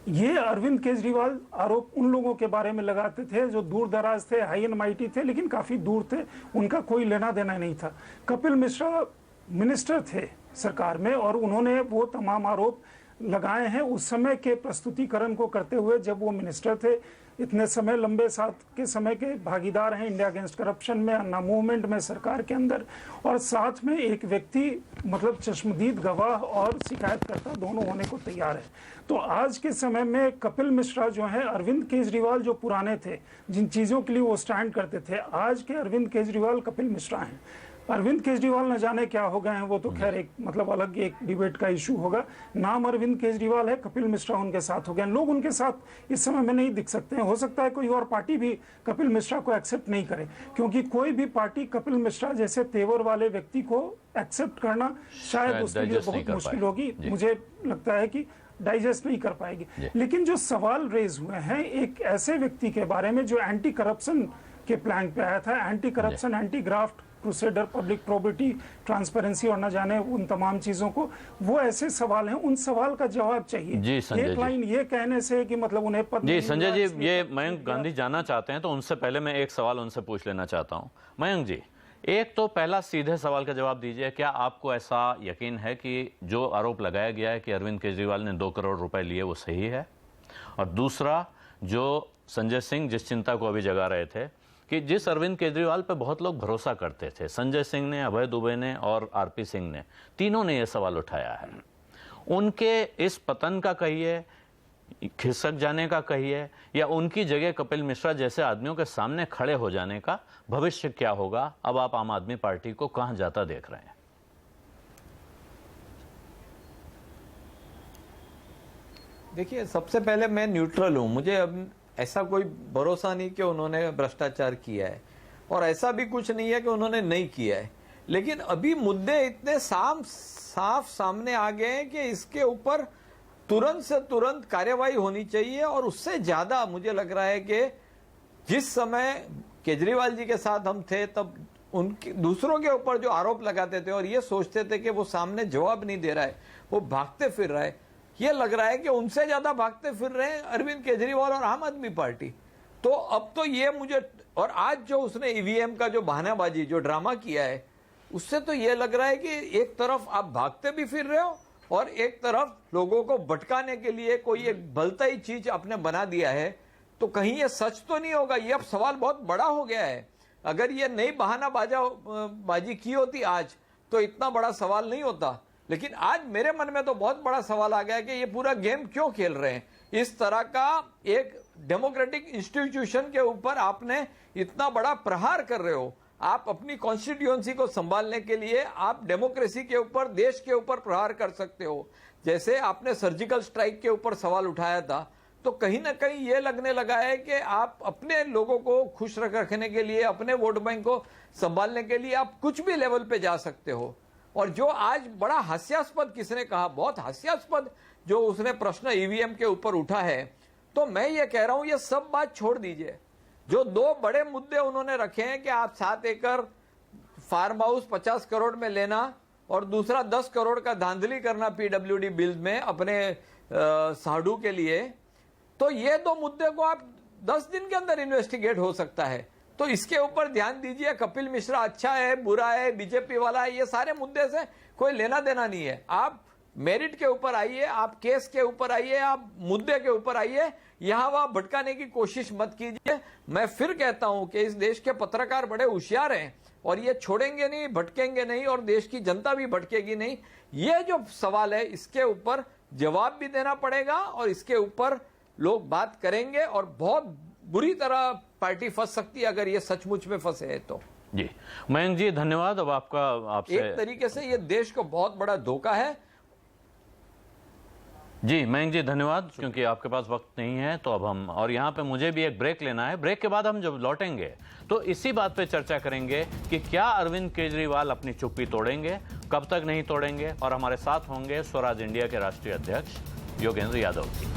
ये अरविंद केजरीवाल आरोप उन लोगों के बारे में लगाते थे जो दूर दराज थे, हाई एंड माइटी थे, लेकिन काफी दूर थे, उनका कोई लेना देना नहीं था। कपिल मिश्रा मिनिस्टर थे सरकार में और उन्होंने वो तमाम आरोप लगाए हैं उस समय के प्रस्तुतिकरण को करते हुए जब वो मिनिस्टर थे। इतने समय, लंबे साथ के समय के भागीदार हैं इंडिया अगेंस्ट करप्शन में, अन्ना मूवमेंट में, सरकार के अंदर, और साथ में एक व्यक्ति मतलब चश्मदीद गवाह और शिकायतकर्ता दोनों होने को तैयार है। तो आज के समय में कपिल मिश्रा जो है, अरविंद केजरीवाल जो पुराने थे, जिन चीजों के लिए वो स्टैंड करते थे, आज के अरविंद केजरीवाल कपिल मिश्रा हैं। अरविंद केजरीवाल न जाने क्या हो गए हैं, वो तो खैर एक मतलब अलग एक डिबेट का इशू होगा। नाम अरविंद केजरीवाल है, कपिल मिश्रा उनके साथ हो गए। लोग उनके साथ इस समय में नहीं दिख सकते हैं। हो सकता है कोई और पार्टी भी कपिल मिश्रा को एक्सेप्ट नहीं करे, क्योंकि कोई भी पार्टी कपिल मिश्रा जैसे तेवर वाले व्यक्ति को एक्सेप्ट करना शायद उसके लिए बहुत मुश्किल होगी। मुझे लगता है कि डाइजेस्ट नहीं कर पाएगी। लेकिन जो सवाल रेज हुए हैं एक ऐसे व्यक्ति के बारे में जो एंटी करप्शन के प्लान पे आया था, anti corruption, anti graft crusader, public property, transparency और न जाने उन तमाम चीजों को, वो ऐसे सवाल हैं, उन सवाल का जवाब चाहिए। जी संजय एक लाइन ये कहने से कि मतलब उन्हें पद जी संजय जी, ये मयंक गांधी जानना चाहते हैं तो उनसे पहले मैं एक सवाल उनसे पूछ लेना चाहता हूं। मयंक जी, एक तो पहला सीधे सवाल का जवाब दीजिए, क्या आपको ऐसा यकीन है कि जो आरोप लगाया गया है कि अरविंद केजरीवाल ने 2 करोड़ रुपए लिए वो सही है? और दूसरा, जो संजय सिंह जिस चिंता को अभी जगा रहे थे कि जिस अरविंद केजरीवाल पे बहुत लोग भरोसा करते थे, संजय सिंह ने, अभय दुबे ने और आरपी सिंह ने, तीनों ने यह सवाल उठाया है, उनके इस पतन का कहिए, खिसक जाने का कहिए, या उनकी जगह कपिल मिश्रा जैसे आदमियों के सामने खड़े हो जाने का भविष्य क्या होगा? अब आप आम आदमी पार्टी को कहां जाता देख रहे हैं? देखिए, सबसे पहले मैं न्यूट्रल हूं। मुझे अब ऐसा कोई भरोसा नहीं कि उन्होंने भ्रष्टाचार किया है, और ऐसा भी कुछ नहीं है कि उन्होंने नहीं किया है। लेकिन अभी मुद्दे इतने साफ सामने आ गए हैं कि इसके ऊपर तुरंत से तुरंत कार्यवाही होनी चाहिए। और उससे ज्यादा मुझे लग रहा है कि जिस समय केजरीवाल जी के साथ हम थे तब उनके दूसरों के ऊपर जो आरोप लगाते थे और ये सोचते थे कि वो सामने जवाब नहीं दे रहा है, वो भागते फिर रहा है, ये लग रहा है कि उनसे ज्यादा भागते फिर रहे हैं अरविंद केजरीवाल और आम आदमी पार्टी। तो अब तो ये मुझे, और आज जो उसने ईवीएम का जो बहानाबाजी, जो ड्रामा किया है, उससे तो ये लग रहा है कि एक तरफ आप भागते भी फिर रहे हो और एक तरफ लोगों को भटकाने के लिए कोई एक भलताई चीज आपने बना दिया है। तो कहीं ये सच तो नहीं होगा? ये अब सवाल बहुत बड़ा हो गया है। अगर ये नई बहानाबाजी की होती आज तो इतना बड़ा सवाल नहीं होता। लेकिन आज मेरे मन में तो बहुत बड़ा सवाल आ गया है कि ये पूरा गेम क्यों खेल रहे हैं। इस तरह का एक डेमोक्रेटिक इंस्टीट्यूशन के ऊपर आपने इतना बड़ा प्रहार कर रहे हो। आप अपनी कॉन्स्टिट्यूएंसी को संभालने के लिए आप डेमोक्रेसी के ऊपर, देश के ऊपर प्रहार कर सकते हो। जैसे आपने सर्जिकल स्ट्राइक के ऊपर सवाल उठाया था, तो कहीं ना कहीं ये लगने लगा है कि आप अपने लोगों को खुश रखने के लिए, अपने वोट बैंक को संभालने के लिए आप कुछ भी लेवल पे जा सकते हो। और जो आज बड़ा हास्यास्पद, किसने कहा, बहुत हास्यास्पद जो उसने प्रश्न ईवीएम के ऊपर उठा है, तो मैं ये कह रहा हूं ये सब बात छोड़ दीजिए। जो 2 बड़े मुद्दे उन्होंने रखे हैं कि आप 7 एकड़ फार्म हाउस 50 करोड़ में लेना और दूसरा 10 करोड़ का धांधली करना पीडब्ल्यूडी बिल में अपने साडू के लिए, तो ये 2 मुद्दे को आप 10 दिन के अंदर इन्वेस्टिगेट हो सकता है। तो इसके ऊपर ध्यान दीजिए। कपिल मिश्रा अच्छा है, बुरा है, बीजेपी वाला है, ये सारे मुद्दे से कोई लेना देना नहीं है। आप मेरिट के ऊपर आइए, आप केस के ऊपर आइए, आप मुद्दे के ऊपर आइए, यहां वहां भटकाने की कोशिश मत कीजिए। मैं फिर कहता हूं कि इस देश के पत्रकार बड़े होशियार हैं और ये छोड़ेंगे नहीं, भटकेंगे नहीं, और देश की जनता भी भटकेगी नहीं। ये जो सवाल है इसके ऊपर जवाब भी देना पड़ेगा और इसके ऊपर लोग बात करेंगे और बहुत बुरी तरह पार्टी फंस सकती है अगर ये सचमुच में फंसे है तो। जी मयंक जी धन्यवाद। अब आपसे एक तरीके से ये देश को बहुत बड़ा धोखा है। जी मयंक जी धन्यवाद। क्योंकि आपके पास वक्त नहीं है तो अब हम, और यहाँ पे मुझे भी एक ब्रेक लेना है। ब्रेक के बाद हम जब लौटेंगे तो इसी बात पे चर्चा करेंगे कि क्या अरविंद केजरीवाल अपनी चुप्पी तोड़ेंगे, कब तक नहीं तोड़ेंगे। और हमारे साथ होंगे स्वराज इंडिया के राष्ट्रीय अध्यक्ष योगेंद्र यादव जी।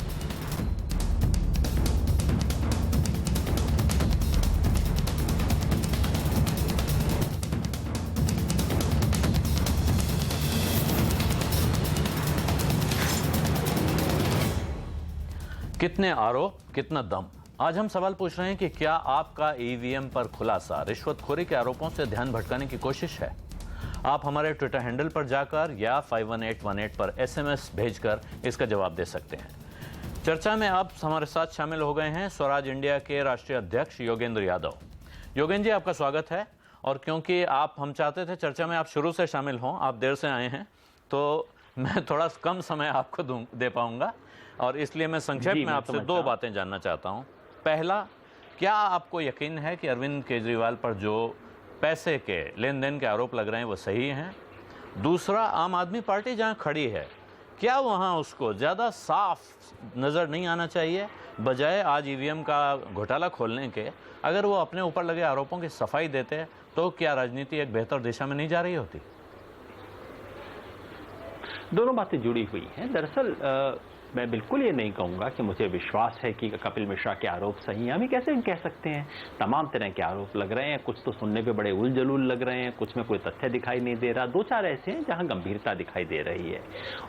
कितने आरोप, कितना दम। आज हम सवाल पूछ रहे हैं कि क्या आपका ईवीएम पर खुलासा रिश्वतखोरी के आरोपों से ध्यान भटकाने की कोशिश है। आप हमारे ट्विटर हैंडल पर जाकर या 51818 पर एसएमएस भेजकर इसका जवाब दे सकते हैं। चर्चा में आप हमारे साथ शामिल हो गए हैं स्वराज इंडिया के राष्ट्रीय अध्यक्ष योगेंद्र यादव। योगेंद्र जी आपका स्वागत है। और क्योंकि हम चाहते थे चर्चा में आप शुरू से शामिल हों, आप देर से आए हैं, तो मैं थोड़ा कम समय आपको दे पाऊंगा और इसलिए मैं संक्षेप में आपसे दो बातें जानना चाहता हूं। पहला, क्या आपको यकीन है कि अरविंद केजरीवाल पर जो पैसे के लेन देन के आरोप लग रहे हैं वो सही हैं? दूसरा, आम आदमी पार्टी जहां खड़ी है क्या वहां उसको ज़्यादा साफ नज़र नहीं आना चाहिए, बजाय आज ईवीएम का घोटाला खोलने के अगर वो अपने ऊपर लगे आरोपों की सफाई देते तो क्या राजनीति एक बेहतर दिशा में नहीं जा रही होती? दोनों बातें जुड़ी हुई हैं। दरअसल मैं बिल्कुल ये नहीं कहूँगा कि मुझे विश्वास है कि कपिल मिश्रा के आरोप सही हैं। हम कैसे कह सकते हैं, तमाम तरह के आरोप लग रहे हैं। कुछ तो सुनने पे बड़े उलझुल लग रहे हैं, कुछ में कोई तथ्य दिखाई नहीं दे रहा। दो चार ऐसे हैं जहाँ गंभीरता दिखाई दे रही है।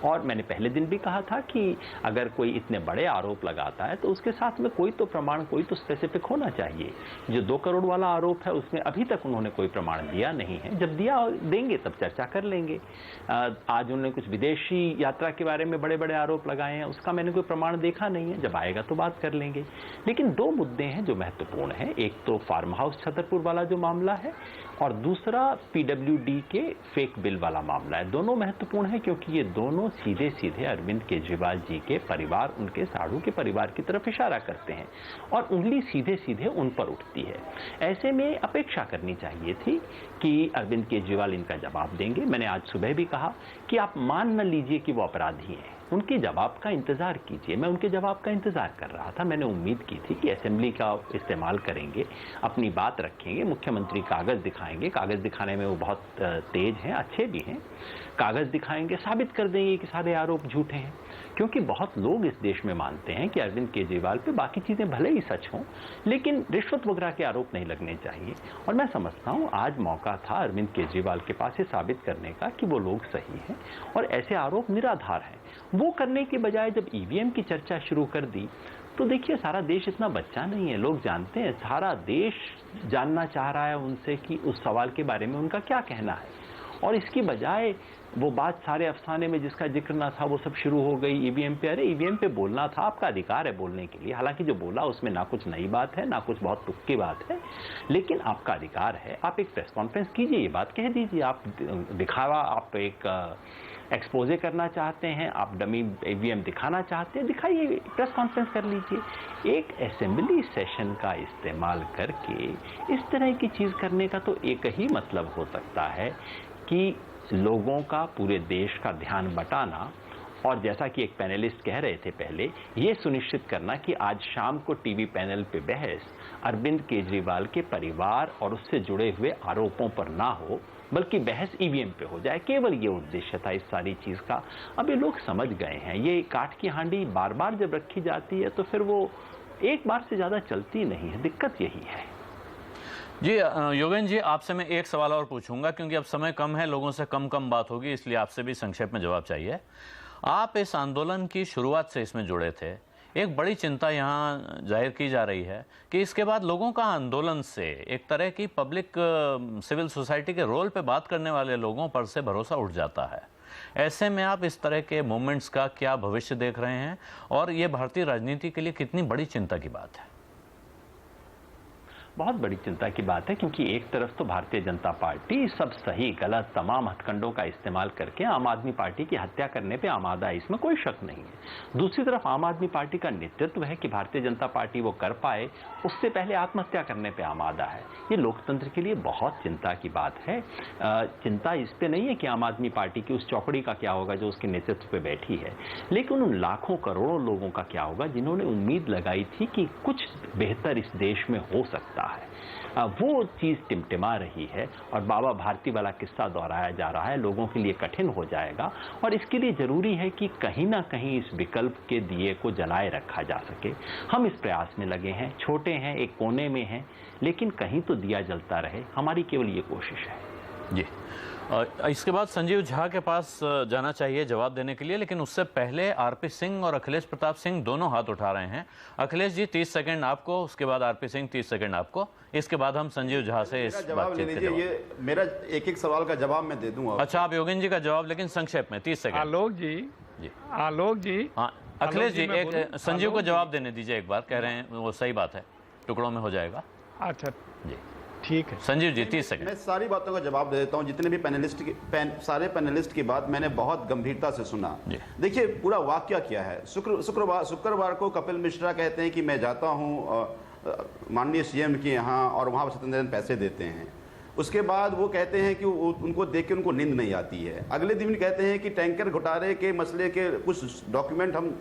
और मैंने पहले दिन भी कहा था कि अगर कोई इतने बड़े आरोप लगाता है तो उसके साथ में कोई तो प्रमाण, कोई तो स्पेसिफिक होना चाहिए। जो 2 करोड़ वाला आरोप है उसमें अभी तक उन्होंने कोई प्रमाण दिया नहीं है। जब देंगे तब चर्चा कर लेंगे। आज उन्होंने कुछ विदेशी यात्रा के बारे में बड़े बड़े आरोप लगाए हैं, उसका मैंने कोई प्रमाण देखा नहीं है। जब आएगा तो बात कर लेंगे। लेकिन 2 मुद्दे हैं जो महत्वपूर्ण हैं। एक तो फार्म हाउस छतरपुर वाला जो मामला है और दूसरा पीडब्ल्यूडी के फेक बिल वाला मामला है। दोनों महत्वपूर्ण है क्योंकि ये दोनों सीधे सीधे अरविंद केजरीवाल जी के परिवार, उनके साड़ू के परिवार की तरफ इशारा करते हैं और उंगली सीधे सीधे उन पर उठती है। ऐसे में अपेक्षा करनी चाहिए थी कि अरविंद केजरीवाल इनका जवाब देंगे। मैंने आज सुबह भी कहा कि आप मान न लीजिए कि वो अपराधी हैं, उनके जवाब का इंतजार कीजिए। मैं उनके जवाब का इंतजार कर रहा था। मैंने उम्मीद की थी कि असेंबली का इस्तेमाल करेंगे, अपनी बात रखेंगे, मुख्यमंत्री कागज दिखाएंगे। कागज दिखाने में वो बहुत तेज हैं, अच्छे भी हैं। कागज दिखाएंगे, साबित कर देंगे कि सारे आरोप झूठे हैं। क्योंकि बहुत लोग इस देश में मानते हैं कि अरविंद केजरीवाल पे बाकी चीजें भले ही सच हों लेकिन रिश्वत वगैरह के आरोप नहीं लगने चाहिए। और मैं समझता हूं आज मौका था अरविंद केजरीवाल के पास ये साबित करने का कि वो लोग सही हैं और ऐसे आरोप निराधार हैं। वो करने के बजाय जब ईवीएम की चर्चा शुरू कर दी तो देखिए सारा देश इतना बच्चा नहीं है। लोग जानते हैं, सारा देश जानना चाह रहा है उनसे कि उस सवाल के बारे में उनका क्या कहना है। और इसकी बजाय वो बात सारे अफसाने में जिसका जिक्र ना था वो सब शुरू हो गई ईवीएम पे। अरे ईवीएम पे बोलना था, आपका अधिकार है बोलने के लिए। हालांकि जो बोला उसमें ना कुछ नई बात है ना कुछ बहुत तुक्की बात है, लेकिन आपका अधिकार है। आप एक प्रेस कॉन्फ्रेंस कीजिए, ये बात कह दीजिए। आप दिखावा, आप एक एक्सपोजे करना चाहते हैं, आप डमी ईवीएम दिखाना चाहते हैं, दिखाइए, प्रेस कॉन्फ्रेंस कर लीजिए। एक असेंबली सेशन का इस्तेमाल करके इस तरह की चीज करने का तो एक ही मतलब हो सकता है कि लोगों का, पूरे देश का ध्यान बटाना और जैसा कि एक पैनलिस्ट कह रहे थे पहले, ये सुनिश्चित करना कि आज शाम को टीवी पैनल पे बहस अरविंद केजरीवाल के परिवार और उससे जुड़े हुए आरोपों पर ना हो बल्कि बहस ईवीएम पे हो जाए। केवल ये उद्देश्य था इस सारी चीज का। अब ये लोग समझ गए हैं। ये काठ की हांडी बार बार जब रखी जाती है तो फिर वो एक बार से ज्यादा चलती नहीं है। दिक्कत यही है। जी योगेंद्र जी, आपसे मैं एक सवाल और पूछूंगा क्योंकि अब समय कम है, लोगों से कम बात होगी, इसलिए आपसे भी संक्षेप में जवाब चाहिए। आप इस आंदोलन की शुरुआत से इसमें जुड़े थे। एक बड़ी चिंता यहाँ जाहिर की जा रही है कि इसके बाद लोगों का आंदोलन से एक तरह की पब्लिक सिविल सोसाइटी के रोल पे बात करने वाले लोगों पर से भरोसा उठ जाता है। ऐसे में आप इस तरह के मूवमेंट्स का क्या भविष्य देख रहे हैं और ये भारतीय राजनीति के लिए कितनी बड़ी चिंता की बात है? बहुत बड़ी चिंता की बात है, क्योंकि एक तरफ तो भारतीय जनता पार्टी सब सही गलत तमाम हथकंडों का इस्तेमाल करके आम आदमी पार्टी की हत्या करने पे आमादा है, इसमें कोई शक नहीं है। दूसरी तरफ आम आदमी पार्टी का नेतृत्व है कि भारतीय जनता पार्टी वो कर पाए उससे पहले आत्महत्या करने पे आमादा है। ये लोकतंत्र के लिए बहुत चिंता की बात है। चिंता इस पे नहीं है कि आम आदमी पार्टी की उस चौकड़ी का क्या होगा जो उसके नेतृत्व पे बैठी है, लेकिन उन लाखों करोड़ों लोगों का क्या होगा जिन्होंने उम्मीद लगाई थी कि कुछ बेहतर इस देश में हो सकता है। वो चीज टिमटिमा रही है और बाबा भारती वाला किस्सा दोहराया जा रहा है, लोगों के लिए कठिन हो जाएगा। और इसके लिए जरूरी है कि कहीं ना कहीं इस विकल्प के दिए को जलाए रखा जा सके। हम इस प्रयास में लगे हैं, छोटे हैं, एक कोने में हैं, लेकिन कहीं तो दिया जलता रहे, हमारी केवल ये कोशिश है। जी, इसके बाद संजीव झा के पास जाना चाहिए जवाब देने के लिए, लेकिन उससे पहले आरपी सिंह और अखिलेश प्रताप सिंह दोनों हाथ उठा रहे हैं। अखिलेश जी 30 सेकंड आपको, उसके बाद आरपी सिंह 30 सेकंड आपको, इसके बाद हम संजीव झा से इस जवाब ले लीजिए। ये मेरा एक सवाल का जवाब मैं दे दूंगा। अच्छा, आप योगेंद्र जी का जवाब, लेकिन संक्षेप में 30 सेकंड। आलोक जी हाँ, अखिलेश जी एक संजीव को जवाब देने दीजिए एक बार, कह रहे हैं वो सही बात है, टुकड़ों में हो जाएगा। अच्छा जी ठीक है संजीव जी 30 सेकंड। मैं सारी बातों का जवाब दे देता हूं। जितने भी सारे पैनलिस्ट की बात मैंने बहुत गंभीरता से सुना। देखिए पूरा वाकया क्या है। शुक्रवार को कपिल मिश्रा कहते हैं कि मैं जाता हूं माननीय सीएम के यहाँ और वहां सत्येंद्र जैन पैसे देते हैं। उसके बाद वो कहते हैं कि उनको देख के उनको नींद नहीं आती है। अगले दिन कहते हैं कि टैंकर घोटाले के मसले के कुछ डॉक्यूमेंट हम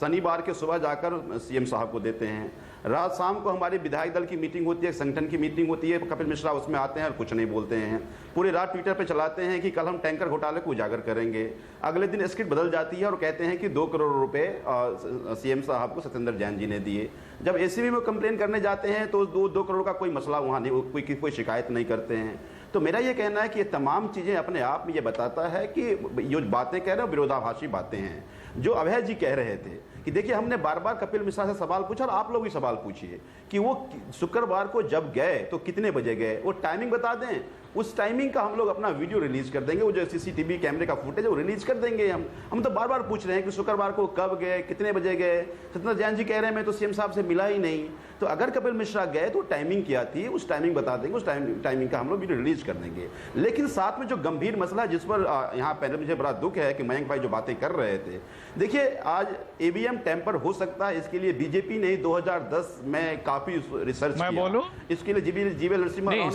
शनिवार के सुबह जाकर सीएम साहब को देते हैं। रात शाम को हमारी विधायक दल की मीटिंग होती है, संगठन की मीटिंग होती है, कपिल मिश्रा उसमें आते हैं और कुछ नहीं बोलते हैं। पूरी रात ट्विटर पे चलाते हैं कि कल हम टैंकर घोटाले को उजागर करेंगे। अगले दिन स्क्रिप्ट बदल जाती है और कहते हैं कि 2 करोड़ रुपए सीएम साहब को सत्येंद्र जैन जी ने दिए। जब एसीबी में कंप्लेन करने जाते हैं तो 2 करोड़ का कोई मसला वहाँ नहीं, कोई शिकायत नहीं करते हैं। तो मेरा ये कहना है कि ये तमाम चीज़ें अपने आप में ये बताता है कि जो बातें कह रहे हैं विरोधाभासी बातें हैं। जो अभय जी कह रहे थे कि देखिए हमने बार बार कपिल मिश्रा से सवाल पूछा और आप लोग भी सवाल पूछिए कि वो शुक्रवार को जब गए तो कितने बजे गए, वो टाइमिंग बता दें। उस टाइमिंग का हम लोग अपना वीडियो रिलीज कर देंगे, वो जो सीसीटीवी कैमरे का फुटेज वो रिलीज कर देंगे। हम तो बार बार पूछ रहे हैं कि शुक्रवार को कब गए, कितने बजे गए। सत्येंद्र जैन जी कह रहे हैं मैं तो सीएम साहब से मिला ही नहीं। तो अगर कपिल मिश्रा गए तो टाइमिंग क्या थी, उस टाइमिंग बता देंगे, उस टाइमिंग का हम लोग वीडियो रिलीज कर देंगे। लेकिन साथ में जो गंभीर मसला जिस पर यहाँ पहले मुझे बड़ा दुख है कि मयंक भाई जो बातें कर रहे थे, देखिए आज ईवीएम टेम्पर हो सकता है, इसके लिए बीजेपी ने 2010 में काफी रिसर्च किया। इसके लिए जीवी नरसिम्हा नहीं,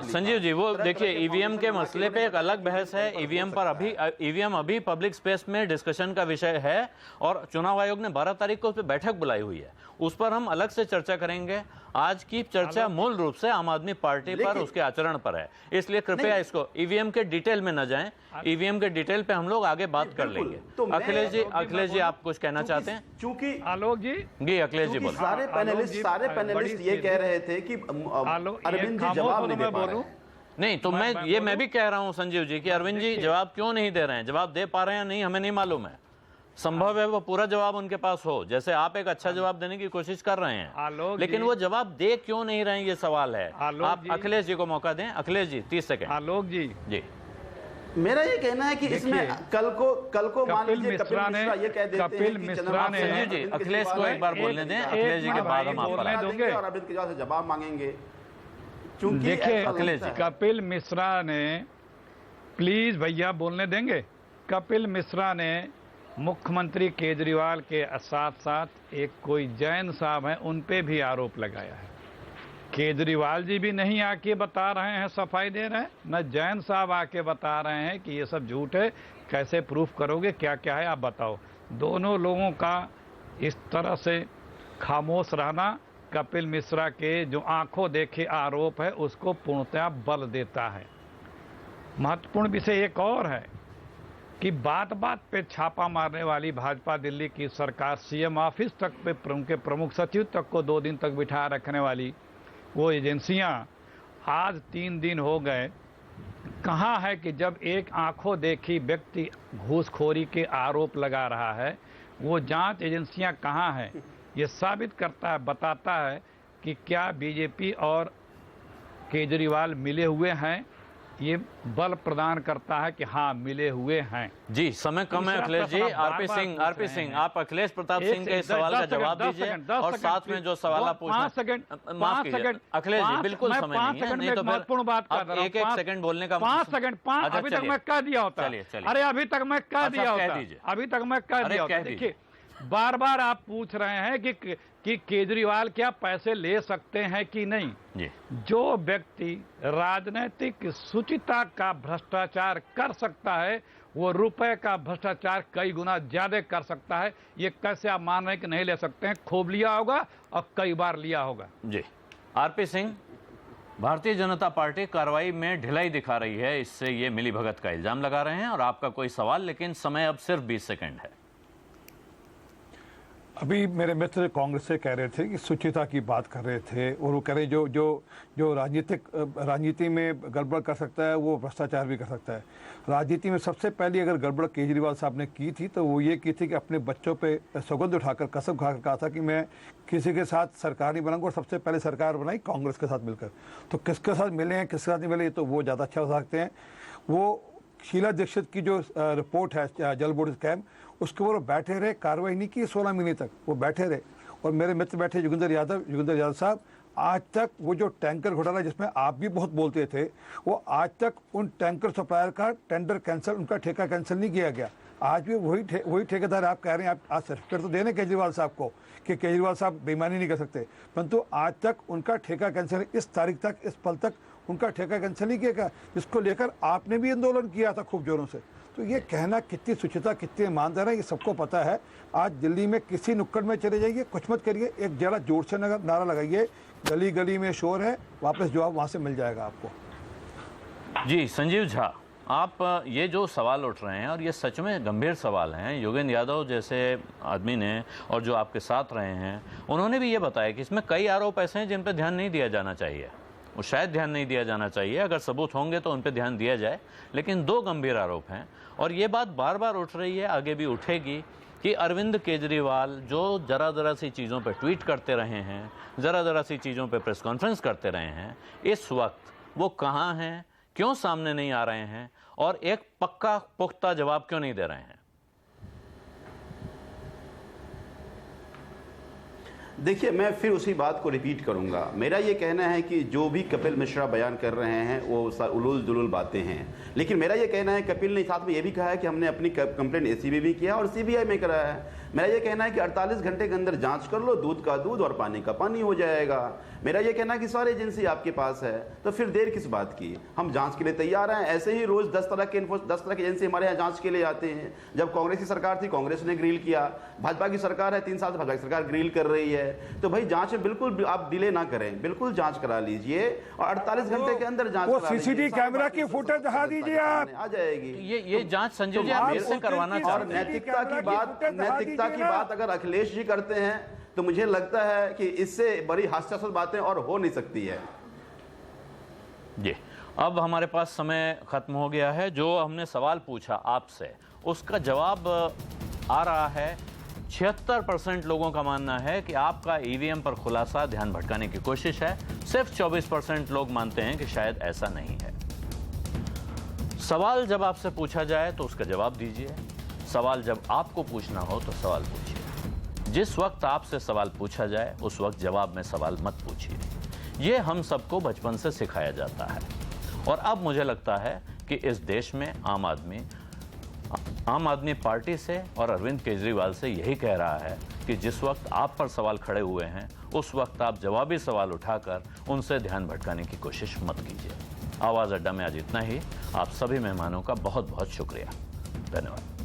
संजीव जी वो देखिए ईवीएम के मसले पे एक अलग बहस है। ईवीएम पर अभी पब्लिक स्पेस में डिस्कशन का विषय है और चुनाव आयोग ने 12 तारीख को उस पर बैठक बुलाई हुई है, उस पर हम अलग से चर्चा करेंगे। आज की चर्चा मूल रूप से आम आदमी पार्टी पर, उसके आचरण पर है, इसलिए कृपया इसको ईवीएम के डिटेल में न जाएं। ईवीएम के डिटेल पे हम लोग आगे बात कर लेंगे। तो अखिलेश जी आप कुछ कहना चाहते हैं? चूंकि आलोक जी अखिलेश जी बोलो। सारे पैनलिस्ट ये कह रहे थे कि अरविंद जी जवाब नहीं दे पा रहे हैं। नहीं तो मैं भी कह रहा हूं संजीव जी कि अरविंद जी जवाब क्यों नहीं दे रहे हैं, जवाब दे पा रहे हैं या नहीं हमें नहीं मालूम है। संभव है वो पूरा जवाब उनके पास हो, जैसे आप एक अच्छा जवाब देने की कोशिश कर रहे हैं, लेकिन वो जवाब दे क्यों नहीं रहे हैं, ये सवाल है। आप अखिलेश जी को मौका दें। अखिलेश जी 30 सेकंड। आलोक जी मेरा ये कहना है कि इसमें कल को मान लीजिए कपिल मिश्रा ये कह देते हैं कि संजीव जी अखिलेश को एक बार बोलने दें, अखिलेश जी के बाद हम आप पर और अरविंद केजरीवाल से जवाब मांगेंगे। देखिए कपिल मिश्रा ने, प्लीज भैया बोलने देंगे। कपिल मिश्रा ने मुख्यमंत्री केजरीवाल के साथ साथ एक कोई जैन साहब हैं उन पे भी आरोप लगाया है। केजरीवाल जी भी नहीं आके बता रहे हैं, सफाई दे रहे हैं, न जैन साहब आके बता रहे हैं कि ये सब झूठ है। कैसे प्रूफ करोगे, क्या क्या है आप बताओ। दोनों लोगों का इस तरह से खामोश रहना कपिल मिश्रा के जो आंखों देखे आरोप है उसको पूर्णतः बल देता है। महत्वपूर्ण विषय एक और है कि बात बात पे छापा मारने वाली भाजपा दिल्ली की सरकार, सीएम ऑफिस तक पे उनके प्रमुख सचिव तक को 2 दिन तक बिठा रखने वाली वो एजेंसियां आज 3 दिन हो गए। कहाँ है कि जब एक आंखों देखी व्यक्ति घूसखोरी के आरोप लगा रहा है, वो जांच एजेंसियां कहाँ हैं? ये साबित करता है, बताता है कि क्या बीजेपी और केजरीवाल मिले हुए हैं ये बल प्रदान करता है कि हाँ मिले हुए हैं। जी समय कम है अखिलेश जी। आरपी सिंह आप अखिलेश प्रताप सिंह के इस सवाल का जवाब दीजिए और साथ में जो सवाल आप पूछना। माफ कीजिए अखिलेश जी, बिल्कुल समय नहीं है, नहीं तो महत्वपूर्ण बात कर रहा हूं। एक सेकंड बोलने का 5 सेकंड अभी तक मैं कह दिया होता। अरे अभी तक मैं कह दिया होता, अभी तक मैं कह दिया होता। देखिए बार बार आप पूछ रहे हैं कि केजरीवाल क्या पैसे ले सकते हैं कि नहीं। जो व्यक्ति राजनीतिक शुचिता का भ्रष्टाचार कर सकता है वो रुपए का भ्रष्टाचार कई गुना ज्यादा कर सकता है। ये कैसे आप मान रहे हैं कि नहीं ले सकते हैं? खूब लिया होगा और कई बार लिया होगा। जी आरपी सिंह, भारतीय जनता पार्टी कार्रवाई में ढिलाई दिखा रही है, इससे ये मिलीभगत का इल्जाम लगा रहे हैं और आपका कोई सवाल, लेकिन समय अब सिर्फ 20 सेकंड है। अभी मेरे मित्र कांग्रेस से कह रहे थे कि शुचिता की बात कर रहे थे और वो कह रहे जो राजनीति में गड़बड़ कर सकता है वो भ्रष्टाचार भी कर सकता है। राजनीति में सबसे पहली अगर गड़बड़ केजरीवाल साहब ने की थी तो वो ये की थी कि अपने बच्चों पे सौगंध उठाकर कसम खाकर कहा था कि मैं किसी के साथ सरकार नहीं बनाऊंगा और सबसे पहले सरकार बनाई कांग्रेस के साथ मिलकर। तो किसके साथ मिले हैं किसके साथ नहीं मिले तो वो ज़्यादा अच्छा हो सकते हैं। वो शीला दीक्षित की जो रिपोर्ट है जल बोर्ड स्कैम उसके वो बैठे रहे, कार्रवाई नहीं की 16 महीने तक वो बैठे रहे। और मेरे मित्र बैठे योगेंद्र यादव साहब, आज तक वो जो टैंकर घोटाला जिसमें आप भी बहुत बोलते थे वो आज तक उन टैंकर सप्लायर का टेंडर कैंसिल, उनका ठेका कैंसिल नहीं किया गया। आज भी वही ठेकेदार आप कह रहे हैं, आप आज सर्टिफिकेट तो देने केजरीवाल साहब को कि केजरीवाल साहब बेईमानी नहीं कर सकते, परंतु आज तक उनका ठेका कैंसिल, इस तारीख तक इस पल तक उनका ठेका कैंसिल नहीं किया गया, जिसको लेकर आपने भी आंदोलन किया था खूब जोरों से। तो ये कहना कितनी शुचिता कितनी ईमानदार है ये सबको पता है। आज दिल्ली में किसी नुक्कड़ में चले जाइए, कुछ मत करिए, एक जरा जोर से नारा लगाइए, गली गली में शोर है, वापस जवाब वहाँ से मिल जाएगा आपको। जी संजीव झा, आप ये जो सवाल उठ रहे हैं और ये सच में गंभीर सवाल हैं, योगेंद्र यादव जैसे आदमी ने और जो आपके साथ रहे हैं उन्होंने भी ये बताया कि इसमें कई आरोप ऐसे हैं जिन पर ध्यान नहीं दिया जाना चाहिए, वो शायद ध्यान नहीं दिया जाना चाहिए, अगर सबूत होंगे तो उन पर ध्यान दिया जाए, लेकिन 2 गंभीर आरोप हैं और ये बात बार बार उठ रही है, आगे भी उठेगी कि अरविंद केजरीवाल जो ज़रा सी चीज़ों पे ट्वीट करते रहे हैं, ज़रा सी चीज़ों पे प्रेस कॉन्फ्रेंस करते रहे हैं, इस वक्त वो कहाँ हैं, क्यों सामने नहीं आ रहे हैं और एक पक्का पुख्ता जवाब क्यों नहीं दे रहे हैं? देखिए, मैं फिर उसी बात को रिपीट करूंगा। मेरा ये कहना है कि जो भी कपिल मिश्रा बयान कर रहे हैं वो उलूल जुलूल बातें हैं, लेकिन मेरा ये कहना है कपिल ने साथ में ये भी कहा है कि हमने अपनी कंप्लेंट एसीबी भी किया और सीबीआई में कराया है। मेरा ये कहना है कि 48 घंटे के अंदर जांच कर लो, दूध का दूध और पानी का पानी हो जाएगा। मेरा ये कहना है कि सारी एजेंसी आपके पास है, तो फिर देर किस बात की, हम जांच के लिए तैयार हैं। ऐसे ही रोज 10 तरह की एजेंसी हमारे यहाँ जांच के लिए आते हैं। जब कांग्रेस की सरकार थी कांग्रेस ने ग्रिल किया, भाजपा की सरकार है 3 साल से भाजपा की सरकार ग्रिल कर रही है। तो भाई जांच में बिल्कुल आप डिले ना करें, बिल्कुल जांच करा लीजिए और 48 घंटे के अंदर जांच वो सीसीटीवी कैमरा की फुटेज दिखा दीजिए, आप आ जाएगी। ये जांच संजीव जी आप से करवाना चाहते हैं। नैतिकता की बात अगर अखिलेश जी करते हैं तो मुझे लगता है कि इससे बड़ी हास्यास्पद बातें और हो नहीं सकती है। जी अब हमारे पास समय खत्म हो गया है। जो हमने सवाल पूछा आपसे उसका जवाब आ रहा है। 76% लोगों का मानना है कि आपका ईवीएम पर खुलासा ध्यान भटकाने की कोशिश है। सिर्फ 24% लोग मानते हैं कि शायद ऐसा नहीं है। सवाल जब आपसे पूछा जाए तो उसका जवाब दीजिए। सवाल जब आपको पूछना हो तो सवाल पूछिए। जिस वक्त आपसे सवाल पूछा जाए उस वक्त जवाब में सवाल मत पूछिए। ये हम सबको बचपन से सिखाया जाता है और अब मुझे लगता है कि इस देश में आम आदमी पार्टी से और अरविंद केजरीवाल से यही कह रहा है कि जिस वक्त आप पर सवाल खड़े हुए हैं उस वक्त आप जवाबी सवाल उठाकर उनसे ध्यान भटकाने की कोशिश मत कीजिए। आवाज़ अड्डा में आज इतना ही। आप सभी मेहमानों का बहुत बहुत शुक्रिया। धन्यवाद।